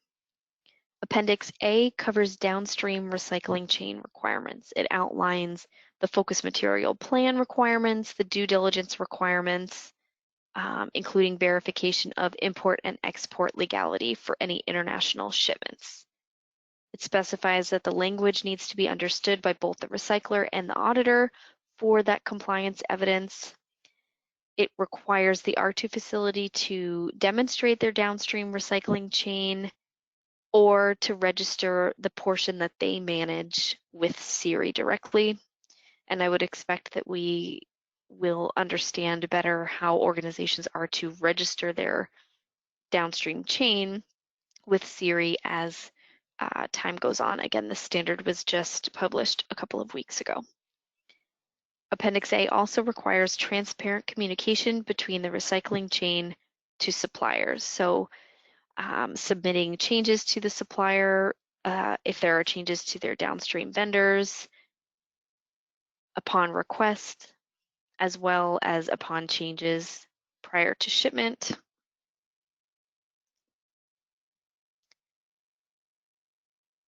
Appendix A covers downstream recycling chain requirements. It outlines the focus material plan requirements, the due diligence requirements, including verification of import and export legality for any international shipments. It specifies that the language needs to be understood by both the recycler and the auditor for that compliance evidence. It requires the R2 facility to demonstrate their downstream recycling chain or to register the portion that they manage with SERI directly. And I would expect that we will understand better how organizations are to register their downstream chain with SERI as time goes on. Again, the standard was just published a couple of weeks ago. Appendix A also requires transparent communication between the recycling chain to suppliers. So submitting changes to the supplier, if there are changes to their downstream vendors upon request, as well as upon changes prior to shipment.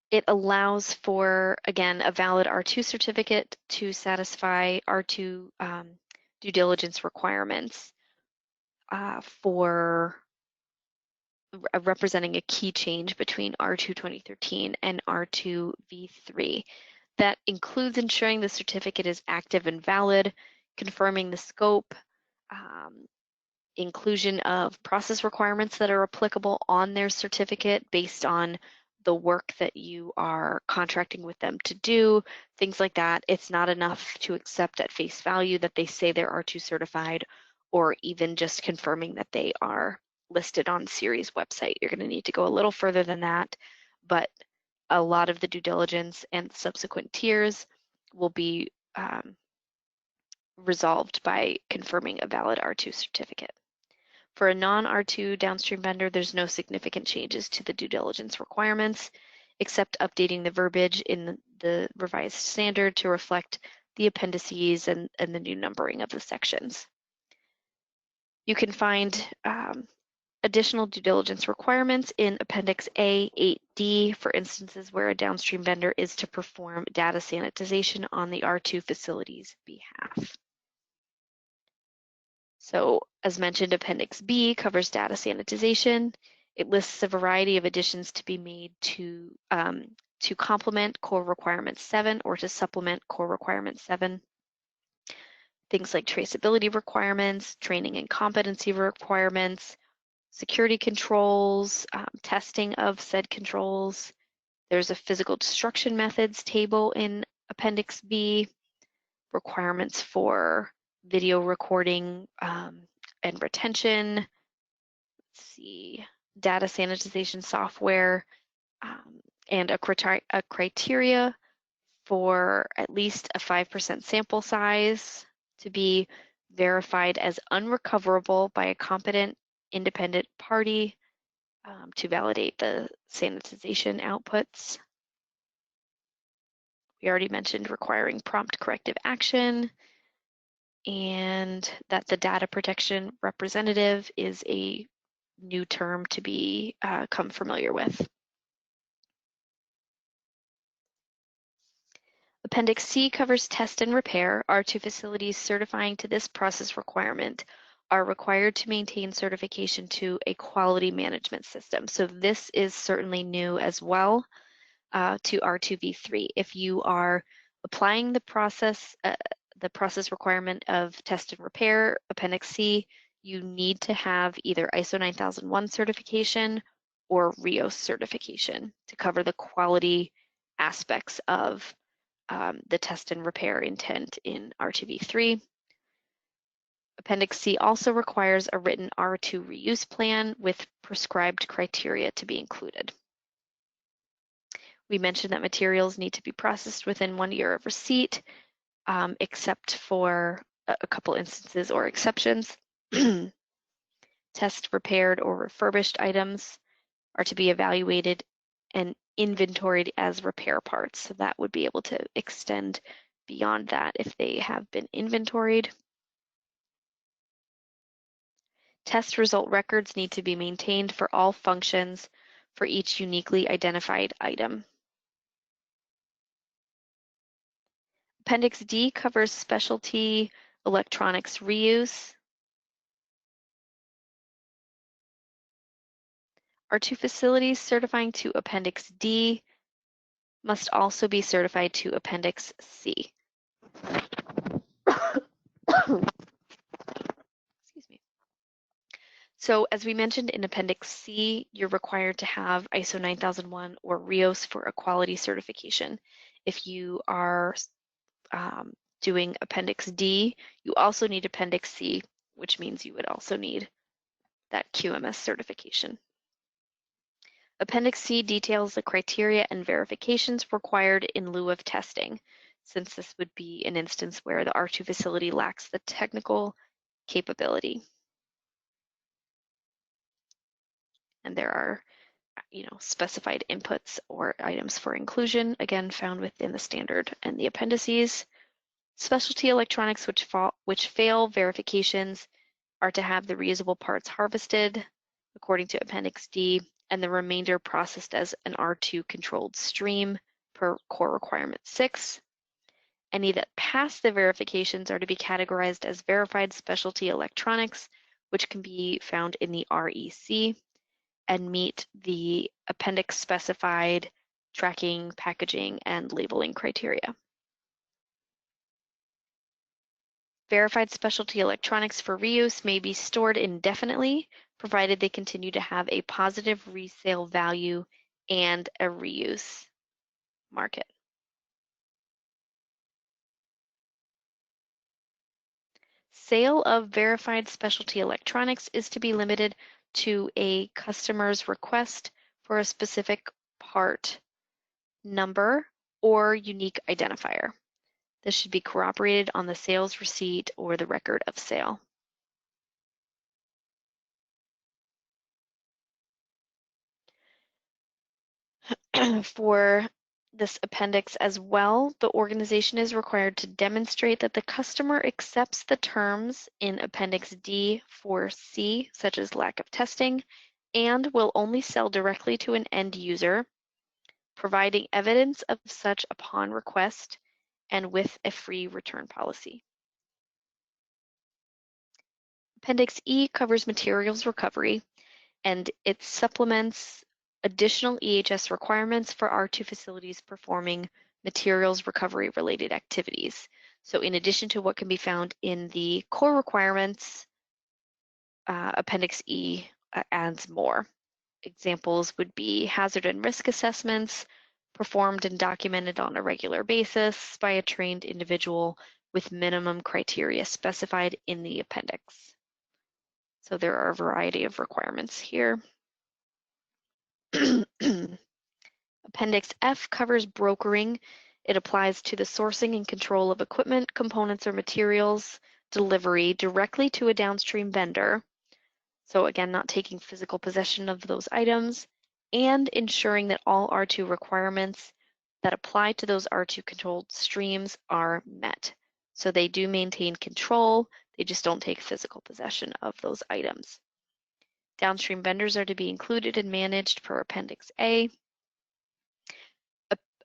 It allows for, again, a valid R2 certificate to satisfy R2 due diligence requirements for representing a key change between R2 2013 and R2 V3. That includes ensuring the certificate is active and valid, confirming the scope, inclusion of process requirements that are applicable on their certificate based on the work that you are contracting with them to do, things like that. It's not enough to accept at face value that they say they're R2 certified or even just confirming that they are listed on SERI's website. You're going to need to go a little further than that, but a lot of the due diligence and subsequent tiers will be resolved by confirming a valid R2 certificate. For a non-R2 downstream vendor, there's no significant changes to the due diligence requirements, except updating the verbiage in the revised standard to reflect the appendices and the new numbering of the sections. You can find additional due diligence requirements in Appendix A 8D for instances where a downstream vendor is to perform data sanitization on the R2 facility's behalf. So as mentioned, Appendix B covers data sanitization. It lists a variety of additions to be made to complement Core Requirement 7 or to supplement Core Requirement 7. Things like traceability requirements, training and competency requirements, security controls, testing of said controls. There's a physical destruction methods table in Appendix B, requirements for video recording and retention. Let's see, data sanitization software, and a criteria for at least a 5% sample size to be verified as unrecoverable by a competent independent party to validate the sanitization outputs. We already mentioned requiring prompt corrective action, and that the data protection representative is a new term to become familiar with. Appendix C covers test and repair. R2 facilities certifying to this process requirement are required to maintain certification to a quality management system. So this is certainly new as well to R2V3. If you are applying the process requirement of test and repair, Appendix C, you need to have either ISO 9001 certification or RIOS certification to cover the quality aspects of the test and repair intent in RTV3. Appendix C also requires a written R2 reuse plan with prescribed criteria to be included. We mentioned that materials need to be processed within 1 year of receipt, except for a couple instances or exceptions. Test repaired or refurbished items are to be evaluated and inventoried as repair parts. So that would be able to extend beyond that if they have been inventoried. Test result records need to be maintained for all functions for each uniquely identified item. Appendix D covers specialty electronics reuse. Our two facilities certifying to Appendix D must also be certified to Appendix C. Excuse me. So as we mentioned in Appendix C, you're required to have ISO 9001 or RIOS for a quality certification. If you are doing Appendix D, you also need Appendix C, which means you would also need that QMS certification. Appendix C details the criteria and verifications required in lieu of testing, since this would be an instance where the R2 facility lacks the technical capability. And there are, specified inputs or items for inclusion, again, found within the standard and the appendices. Specialty electronics which fail verifications are to have the reusable parts harvested according to Appendix D, and the remainder processed as an R2 controlled stream per core requirement 6. Any that pass the verifications are to be categorized as verified specialty electronics, which can be found in the REC, and meet the appendix specified tracking, packaging, and labeling criteria. Verified specialty electronics for reuse may be stored indefinitely, provided they continue to have a positive resale value and a reuse market. Sale of verified specialty electronics is to be limited to a customer's request for a specific part number or unique identifier. This should be corroborated on the sales receipt or the record of sale. For this appendix as well, the organization is required to demonstrate that the customer accepts the terms in Appendix D for C, such as lack of testing, and will only sell directly to an end user, providing evidence of such upon request and with a free return policy. Appendix E covers materials recovery, and it supplements additional EHS requirements for R2 facilities performing materials recovery related activities. So in addition to what can be found in the core requirements, Appendix E adds more. Examples would be hazard and risk assessments performed and documented on a regular basis by a trained individual with minimum criteria specified in the appendix. So there are a variety of requirements here. Appendix F covers brokering. It applies to the sourcing and control of equipment, components, or materials delivery directly to a downstream vendor. So again, not taking physical possession of those items and ensuring that all R2 requirements that apply to those R2 controlled streams are met. So they do maintain control, they just don't take physical possession of those items. Downstream vendors are to be included and managed per Appendix A.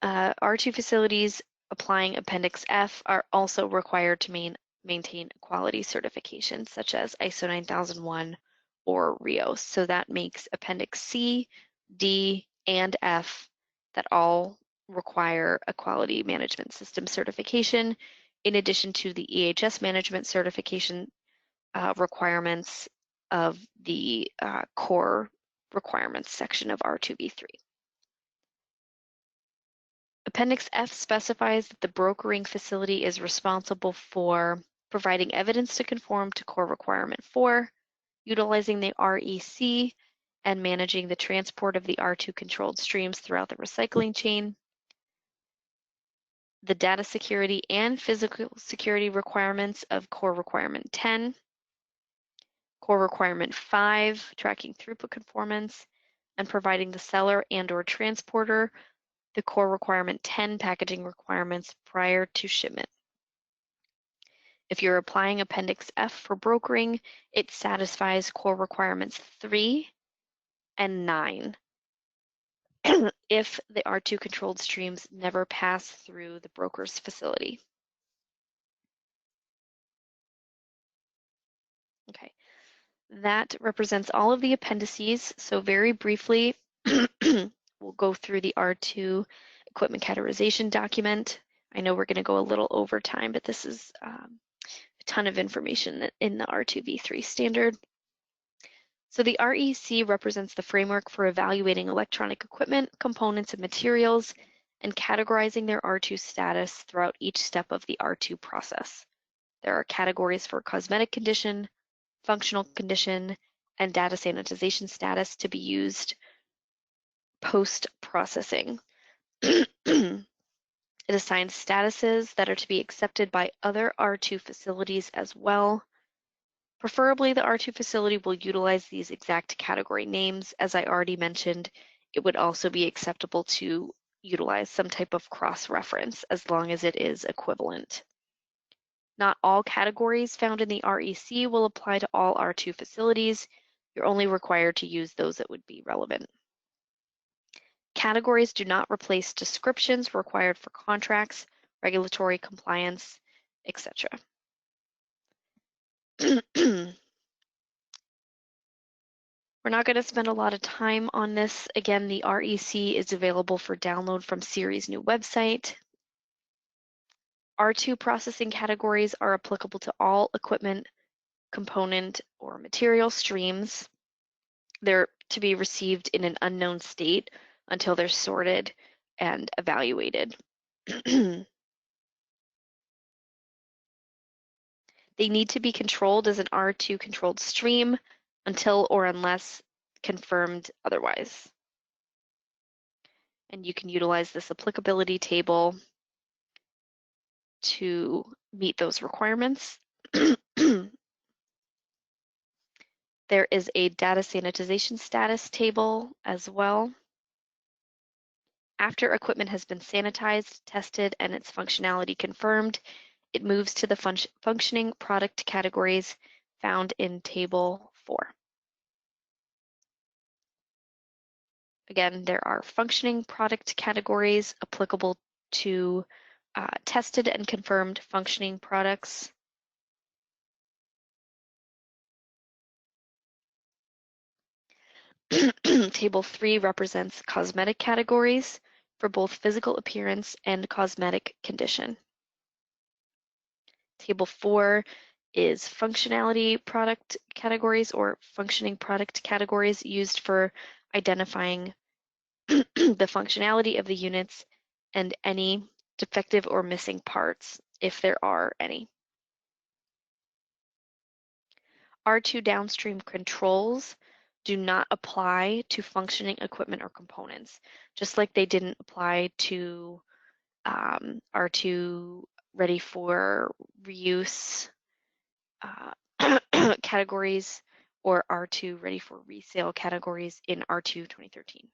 R2 facilities applying Appendix F are also required to maintain quality certifications such as ISO 9001 or RIOS. So that makes Appendix C, D, and F that all require a quality management system certification in addition to the EHS management certification requirements of the core requirements section of R2B3. Appendix F specifies that the brokering facility is responsible for providing evidence to conform to core requirement 4, utilizing the REC, and managing the transport of the R2 controlled streams throughout the recycling chain. The data security and physical security requirements of core requirement 10, core requirement 5, tracking throughput conformance, and providing the seller and/or transporter the core requirement 10 packaging requirements prior to shipment. If you're applying Appendix F for brokering, it satisfies core requirements 3 and 9 if the R2 controlled streams never pass through the broker's facility. Okay, that represents all of the appendices. So very briefly, we'll go through the R2 equipment categorization document. I know we're going to go a little over time, but this is a ton of information in the R2V3 standard. So the REC represents the framework for evaluating electronic equipment, components, and materials, and categorizing their R2 status throughout each step of the R2 process. There are categories for cosmetic condition, functional condition, and data sanitization status to be used post-processing. It assigns statuses that are to be accepted by other R2 facilities as well. Preferably, the R2 facility will utilize these exact category names. As I already mentioned, it would also be acceptable to utilize some type of cross-reference as long as it is equivalent. Not all categories found in the REC will apply to all R2 facilities. You're only required to use those that would be relevant. Categories do not replace descriptions required for contracts, regulatory compliance, etc. We're not going to spend a lot of time on this. Again, the REC is available for download from Siri's new website. R2 processing categories are applicable to all equipment, component, or material streams. They're to be received in an unknown state until they're sorted and evaluated. They need to be controlled as an R2 controlled stream until or unless confirmed otherwise. And you can utilize this applicability table to meet those requirements. There is a data sanitization status table as well. After equipment has been sanitized, tested, and its functionality confirmed, it moves to the functioning product categories found in Table 4. Again, there are functioning product categories applicable to tested and confirmed functioning products. Table 3 represents cosmetic categories for both physical appearance and cosmetic condition. Table 4 is functionality product categories or functioning product categories used for identifying the functionality of the units and any defective or missing parts, if there are any. R2 downstream controls do not apply to functioning equipment or components, just like they didn't apply to R2 ready for reuse categories or R2 ready for resale categories in R2 2013.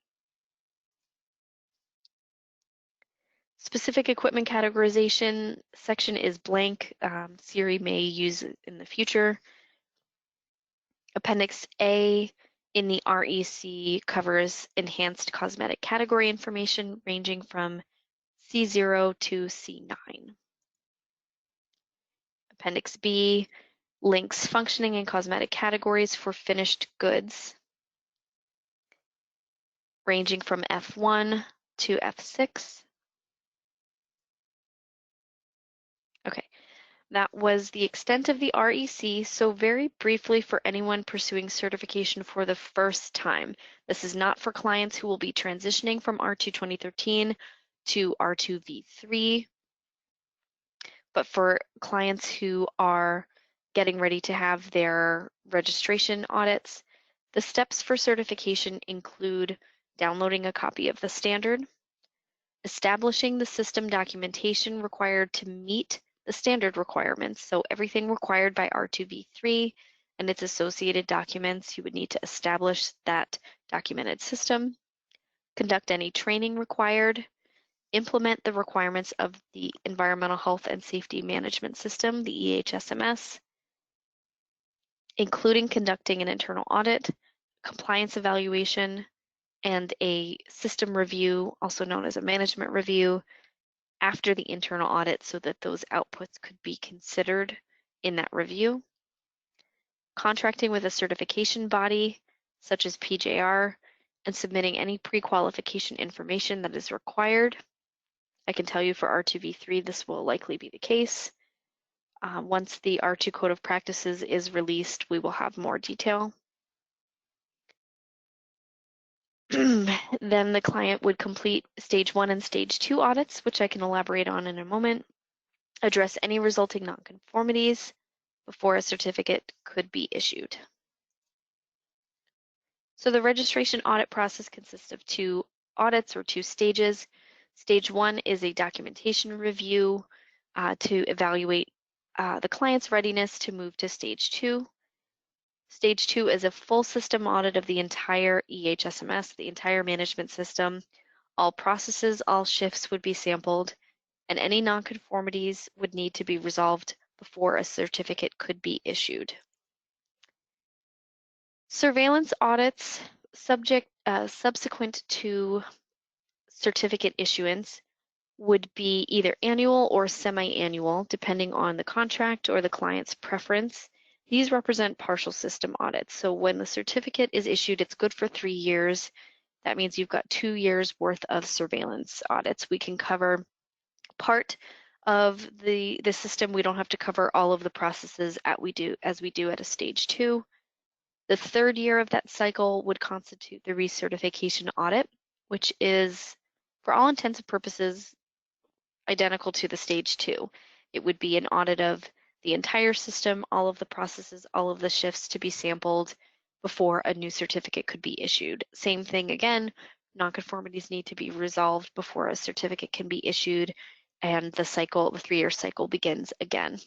Specific equipment categorization section is blank. Siri may use it in the future. Appendix A in the REC covers enhanced cosmetic category information ranging from C0 to C9. Appendix B links functioning and cosmetic categories for finished goods ranging from F1 to F6. Okay, That was the extent of the REC. So very briefly for anyone pursuing certification for the first time, this is not for clients who will be transitioning from R2 2013 to R2 V3, but for clients who are getting ready to have their registration audits. The steps for certification include downloading a copy of the standard, establishing the system documentation required to meet the standard requirements. So everything required by R2V3 and its associated documents, you would need to establish that documented system, conduct any training required, implement the requirements of the Environmental Health and Safety Management System, the EHSMS, including conducting an internal audit, compliance evaluation, and a system review, also known as a management review, after the internal audit so that those outputs could be considered in that review. Contracting with a certification body, such as PJR, and submitting any pre-qualification information that is required. I can tell you for R2V3, this will likely be the case. Once the R2 Code of Practices is released, we will have more detail. Then the client would complete stage 1 and stage 2 audits, which I can elaborate on in a moment, address any resulting nonconformities before a certificate could be issued. So the registration audit process consists of 2 audits or 2 stages. Stage 1 is a documentation review to evaluate the client's readiness to move to stage 2. Stage 2 is a full system audit of the entire EHSMS, the entire management system. All processes, all shifts would be sampled, and any nonconformities would need to be resolved before a certificate could be issued. Surveillance audits subsequent to certificate issuance would be either annual or semi-annual, depending on the contract or the client's preference. These represent partial system audits. So when the certificate is issued, it's good for 3 years. That means you've got 2 years worth of surveillance audits. We can cover part of the system. We don't have to cover all of the processes as we do at a stage 2. The 3rd year of that cycle would constitute the recertification audit, which is, for all intents and purposes, identical to the stage 2. It would be an audit of the entire system, all of the processes, all of the shifts to be sampled before a new certificate could be issued. Same thing again, nonconformities need to be resolved before a certificate can be issued, and the 3-year cycle begins again.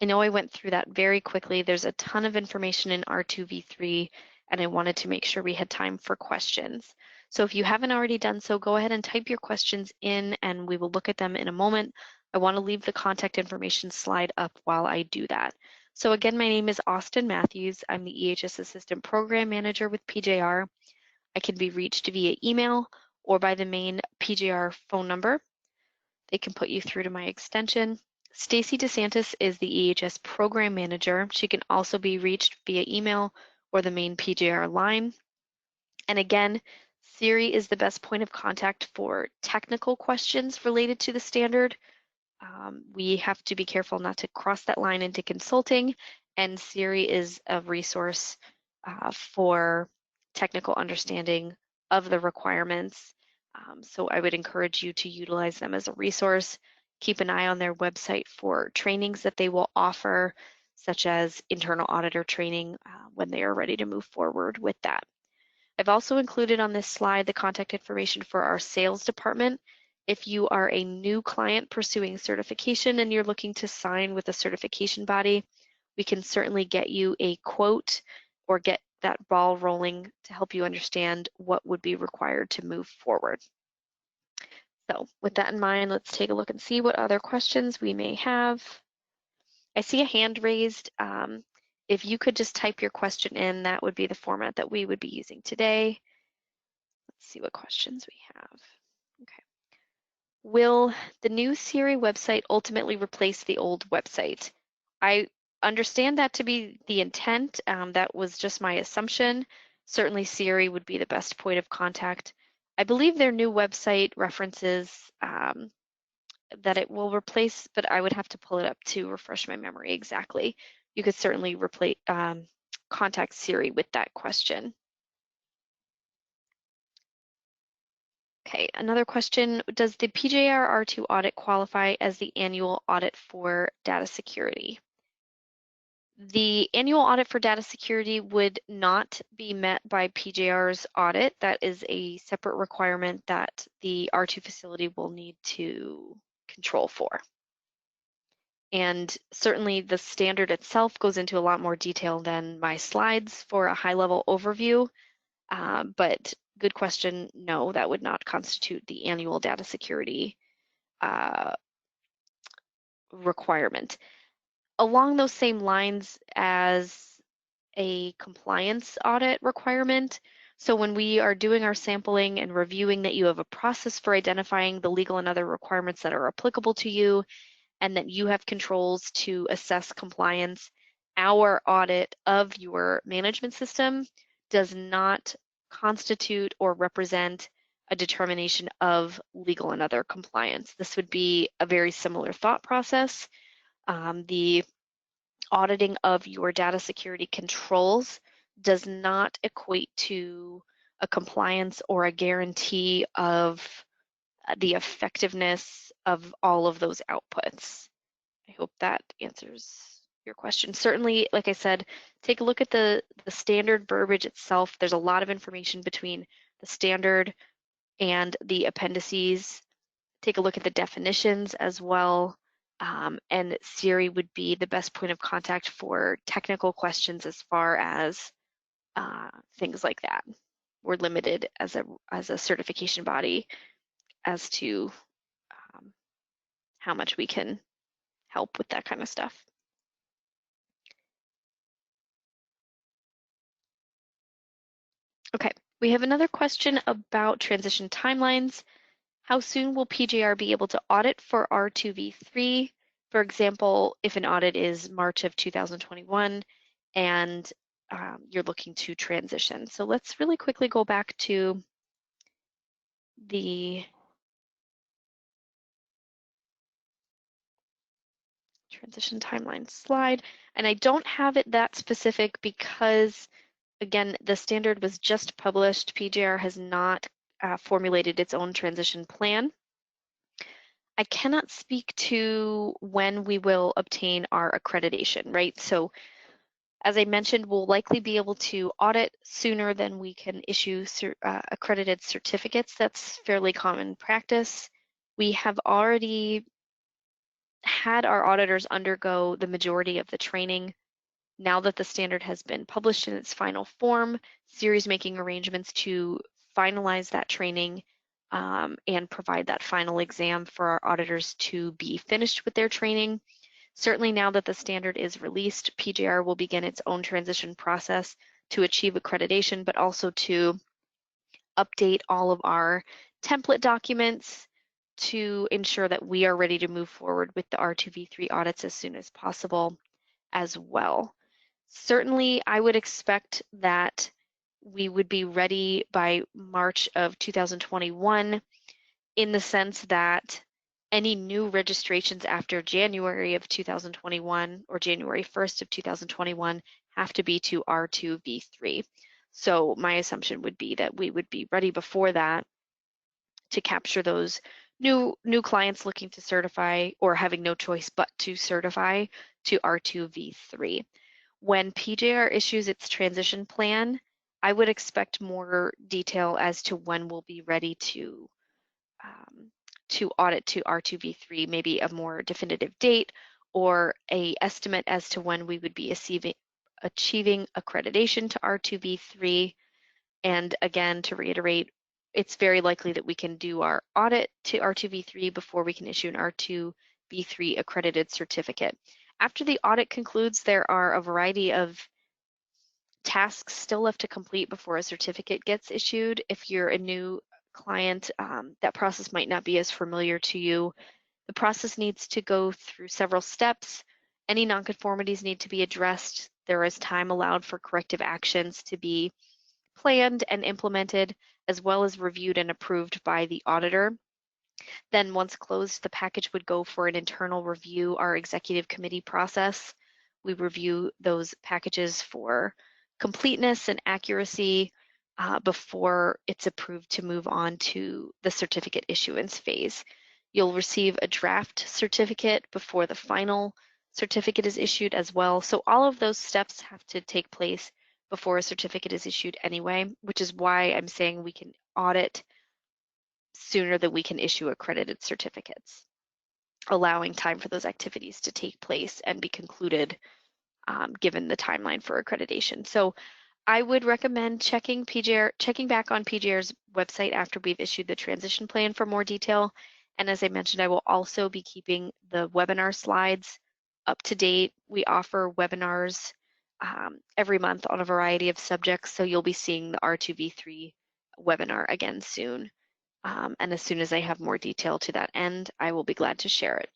I know I went through that very quickly. There's a ton of information in R2V3, and I wanted to make sure we had time for questions. So if you haven't already done so, go ahead and type your questions in, and we will look at them in a moment. I want to leave the contact information slide up while I do that. So again, my name is Austin Matthews. I'm the EHS Assistant Program Manager with PJR. I can be reached via email or by the main PJR phone number. They can put you through to my extension. Stacy DeSantis is the EHS Program Manager. She can also be reached via email or the main PJR line. And again, Siri is the best point of contact for technical questions related to the standard. We have to be careful not to cross that line into consulting, and Siri is a resource for technical understanding of the requirements. So I would encourage you to utilize them as a resource. Keep an eye on their website for trainings that they will offer, such as internal auditor training when they are ready to move forward with that. I've also included on this slide the contact information for our sales department. If you are a new client pursuing certification and you're looking to sign with a certification body, we can certainly get you a quote or get that ball rolling to help you understand what would be required to move forward. So with that in mind, let's take a look and see what other questions we may have. I see a hand raised. If you could just type your question in, that would be the format that we would be using today. Let's see what questions we have. Okay. Will the new Siri website ultimately replace the old website? I understand that to be the intent. That was just my assumption. Certainly Siri would be the best point of contact. I believe their new website references that it will replace, but I would have to pull it up to refresh my memory exactly. You could certainly replace contact Siri with that question. Okay, another question, does the PJR R2 audit qualify as the annual audit for data security? The annual audit for data security would not be met by PJR's audit. That is a separate requirement that the R2 facility will need to control for. And certainly the standard itself goes into a lot more detail than my slides for a high-level overview. But good question, no, that would not constitute the annual data security requirement. Along those same lines as a compliance audit requirement, so when we are doing our sampling and reviewing that you have a process for identifying the legal and other requirements that are applicable to you, and that you have controls to assess compliance, our audit of your management system does not constitute or represent a determination of legal and other compliance. This would be a very similar thought process. The auditing of your data security controls does not equate to a compliance or a guarantee of the effectiveness of all of those outputs. I hope that answers your question. Certainly, like I said, take a look at the standard verbiage itself. There's a lot of information between the standard and the appendices. Take a look at the definitions as well. And Siri would be the best point of contact for technical questions as far as things like that. We're limited as a certification body as to how much we can help with that kind of stuff. Okay, we have another question about transition timelines. How soon will PJR be able to audit for R2V3? For example, if an audit is March of 2021 and you're looking to transition. So let's really quickly go back to the transition timeline slide. And I don't have it that specific because, again, the standard was just published. PJR has not formulated its own transition plan. I cannot speak to when we will obtain our accreditation, right? So as I mentioned, we'll likely be able to audit sooner than we can issue accredited certificates. That's fairly common practice. We have already had our auditors undergo the majority of the training. Now that the standard has been published in its final form, Siri is making arrangements to finalize that training and provide that final exam for our auditors to be finished with their training. Certainly now that the standard is released, PJR will begin its own transition process to achieve accreditation, but also to update all of our template documents to ensure that we are ready to move forward with the R2V3 audits as soon as possible as well. Certainly, I would expect that we would be ready by March of 2021 in the sense that any new registrations after January of 2021 or January 1st of 2021 have to be to R2V3. So my assumption would be that we would be ready before that to capture those new clients looking to certify or having no choice but to certify to R2V3. When PJR issues its transition plan, I would expect more detail as to when we'll be ready to audit to R2V3, maybe a more definitive date or a estimate as to when we would be achieving accreditation to R2V3. And again, to reiterate, it's very likely that we can do our audit to R2V3 before we can issue an R2V3 accredited certificate. After the audit concludes, there are a variety of tasks still left to complete before a certificate gets issued. If you're a new client, that process might not be as familiar to you. The process needs to go through several steps. Any nonconformities need to be addressed. There is time allowed for corrective actions to be planned and implemented, as well as reviewed and approved by the auditor. Then once closed, the package would go for an internal review, our executive committee process. We review those packages for completeness and accuracy before it's approved to move on to the certificate issuance phase. You'll receive a draft certificate before the final certificate is issued as well. So all of those steps have to take place before a certificate is issued anyway, which is why I'm saying we can audit sooner than we can issue accredited certificates, allowing time for those activities to take place and be concluded given the timeline for accreditation. So I would recommend checking back on PJR's website after we've issued the transition plan for more detail. And as I mentioned, I will also be keeping the webinar slides up to date. We offer webinars every month on a variety of subjects, so you'll be seeing the R2V3 webinar again soon. And as soon as I have more detail to that end, I will be glad to share it.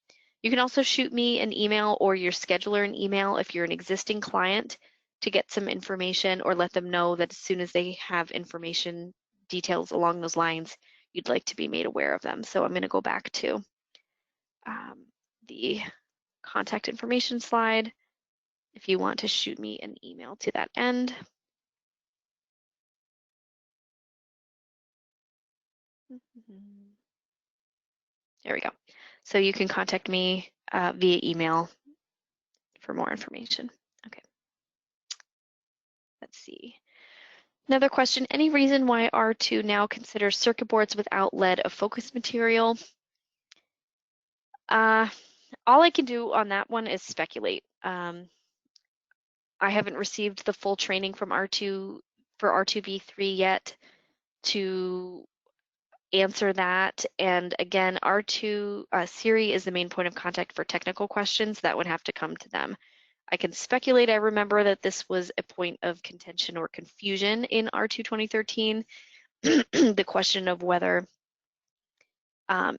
You can also shoot me an email or your scheduler an email if you're an existing client to get some information, or let them know that as soon as they have information, details along those lines, you'd like to be made aware of them. So I'm going to go back to the contact information slide if you want to shoot me an email to that end. There we go. So you can contact me via email for more information. Okay. Let's see. Another question, any reason why R2 now considers circuit boards without lead a focus material? All I can do on that one is speculate. I haven't received the full training from R2 for R2V3 yet to answer that. And again, R2 Siri is the main point of contact for technical questions. That would have to come to them. I can speculate. I remember that this was a point of contention or confusion in R2 2013, the question of whether,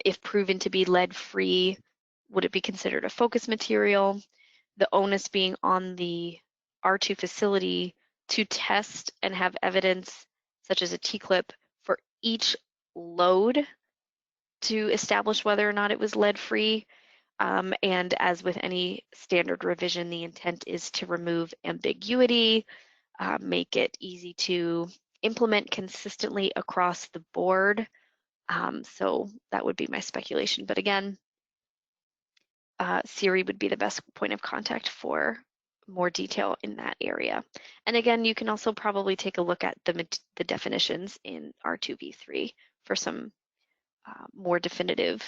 if proven to be lead-free, would it be considered a focus material? The onus being on the R2 facility to test and have evidence, such as a T-clip, for each load to establish whether or not it was lead-free. And as with any standard revision, the intent is to remove ambiguity, make it easy to implement consistently across the board. So that would be my speculation. But again, Siri would be the best point of contact for more detail in that area. And again, you can also probably take a look at the definitions in R2V3 for some more definitive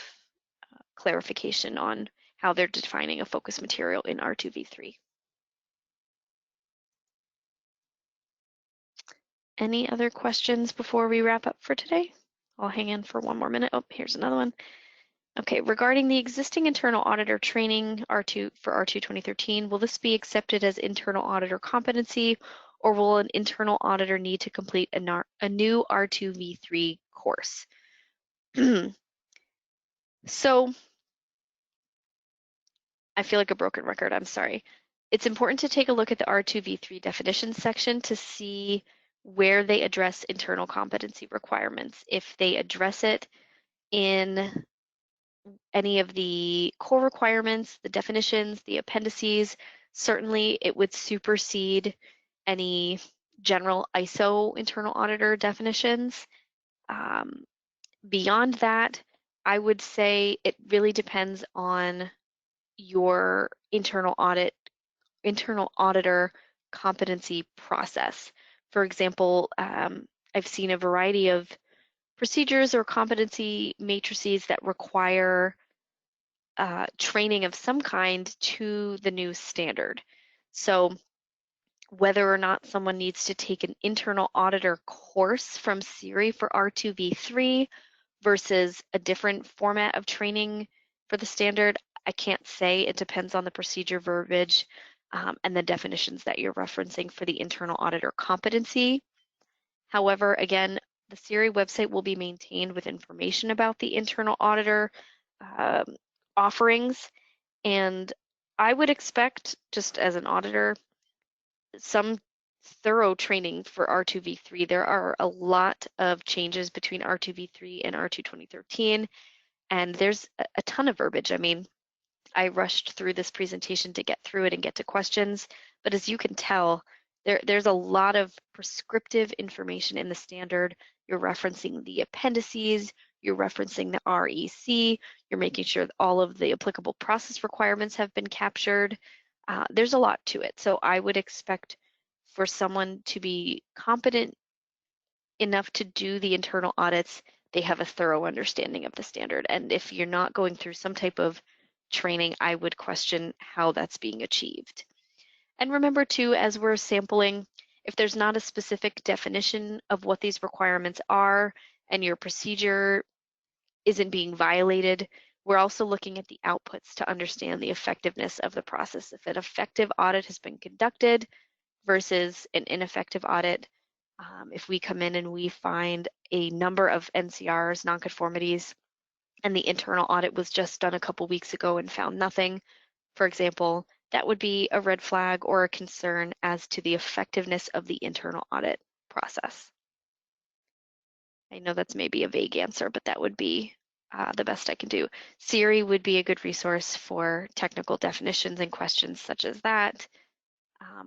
clarification on how they're defining a focus material in R2V3. Any other questions before we wrap up for today? I'll hang in for one more minute. Oh, here's another one. Okay, regarding the existing internal auditor training R2 for R2 2013, will this be accepted as internal auditor competency, or will an internal auditor need to complete a new R2V3 course? So I feel like a broken record, I'm sorry. It's important to take a look at the R2V3 definitions section to see where they address internal competency requirements. If they address it in any of the core requirements, the definitions, the appendices, certainly it would supersede any general ISO internal auditor definitions. Beyond that, I would say it really depends on your internal auditor competency process. For example, I've seen a variety of procedures or competency matrices that require training of some kind to the new standard. So whether or not someone needs to take an internal auditor course from Siri for R2V3 versus a different format of training for the standard, I can't say. It depends on the procedure verbiage and the definitions that you're referencing for the internal auditor competency. However, again, the Siri website will be maintained with information about the internal auditor offerings, and I would expect, just as an auditor, some thorough training for R2V3. There are a lot of changes between R2V3 and R2 2013. And there's a ton of verbiage. I mean, I rushed through this presentation to get through it and get to questions, but as you can tell, there's a lot of prescriptive information in the standard. You're referencing the appendices, you're referencing the REC, you're making sure that all of the applicable process requirements have been captured. There's a lot to it. So I would expect for someone to be competent enough to do the internal audits, they have a thorough understanding of the standard. And if you're not going through some type of training, I would question how that's being achieved. And remember too, as we're sampling, if there's not a specific definition of what these requirements are and your procedure isn't being violated, we're also looking at the outputs to understand the effectiveness of the process. If an effective audit has been conducted versus an ineffective audit, if we come in and we find a number of NCRs, nonconformities, and the internal audit was just done a couple weeks ago and found nothing, for example, that would be a red flag or a concern as to the effectiveness of the internal audit process. I know that's maybe a vague answer, but that would be the best I can do. Siri would be a good resource for technical definitions and questions such as that,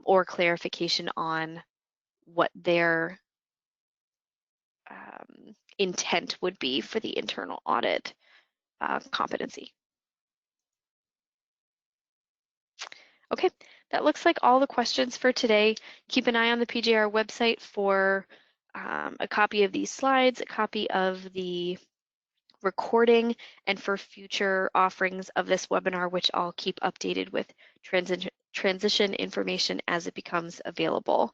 or clarification on what their intent would be for the internal audit competency. Okay, that looks like all the questions for today. Keep an eye on the PJR website for a copy of these slides, a copy of the recording, and for future offerings of this webinar, which I'll keep updated with transition information as it becomes available.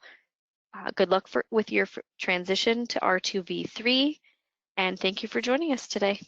Good luck with your transition to R2V3, and thank you for joining us today.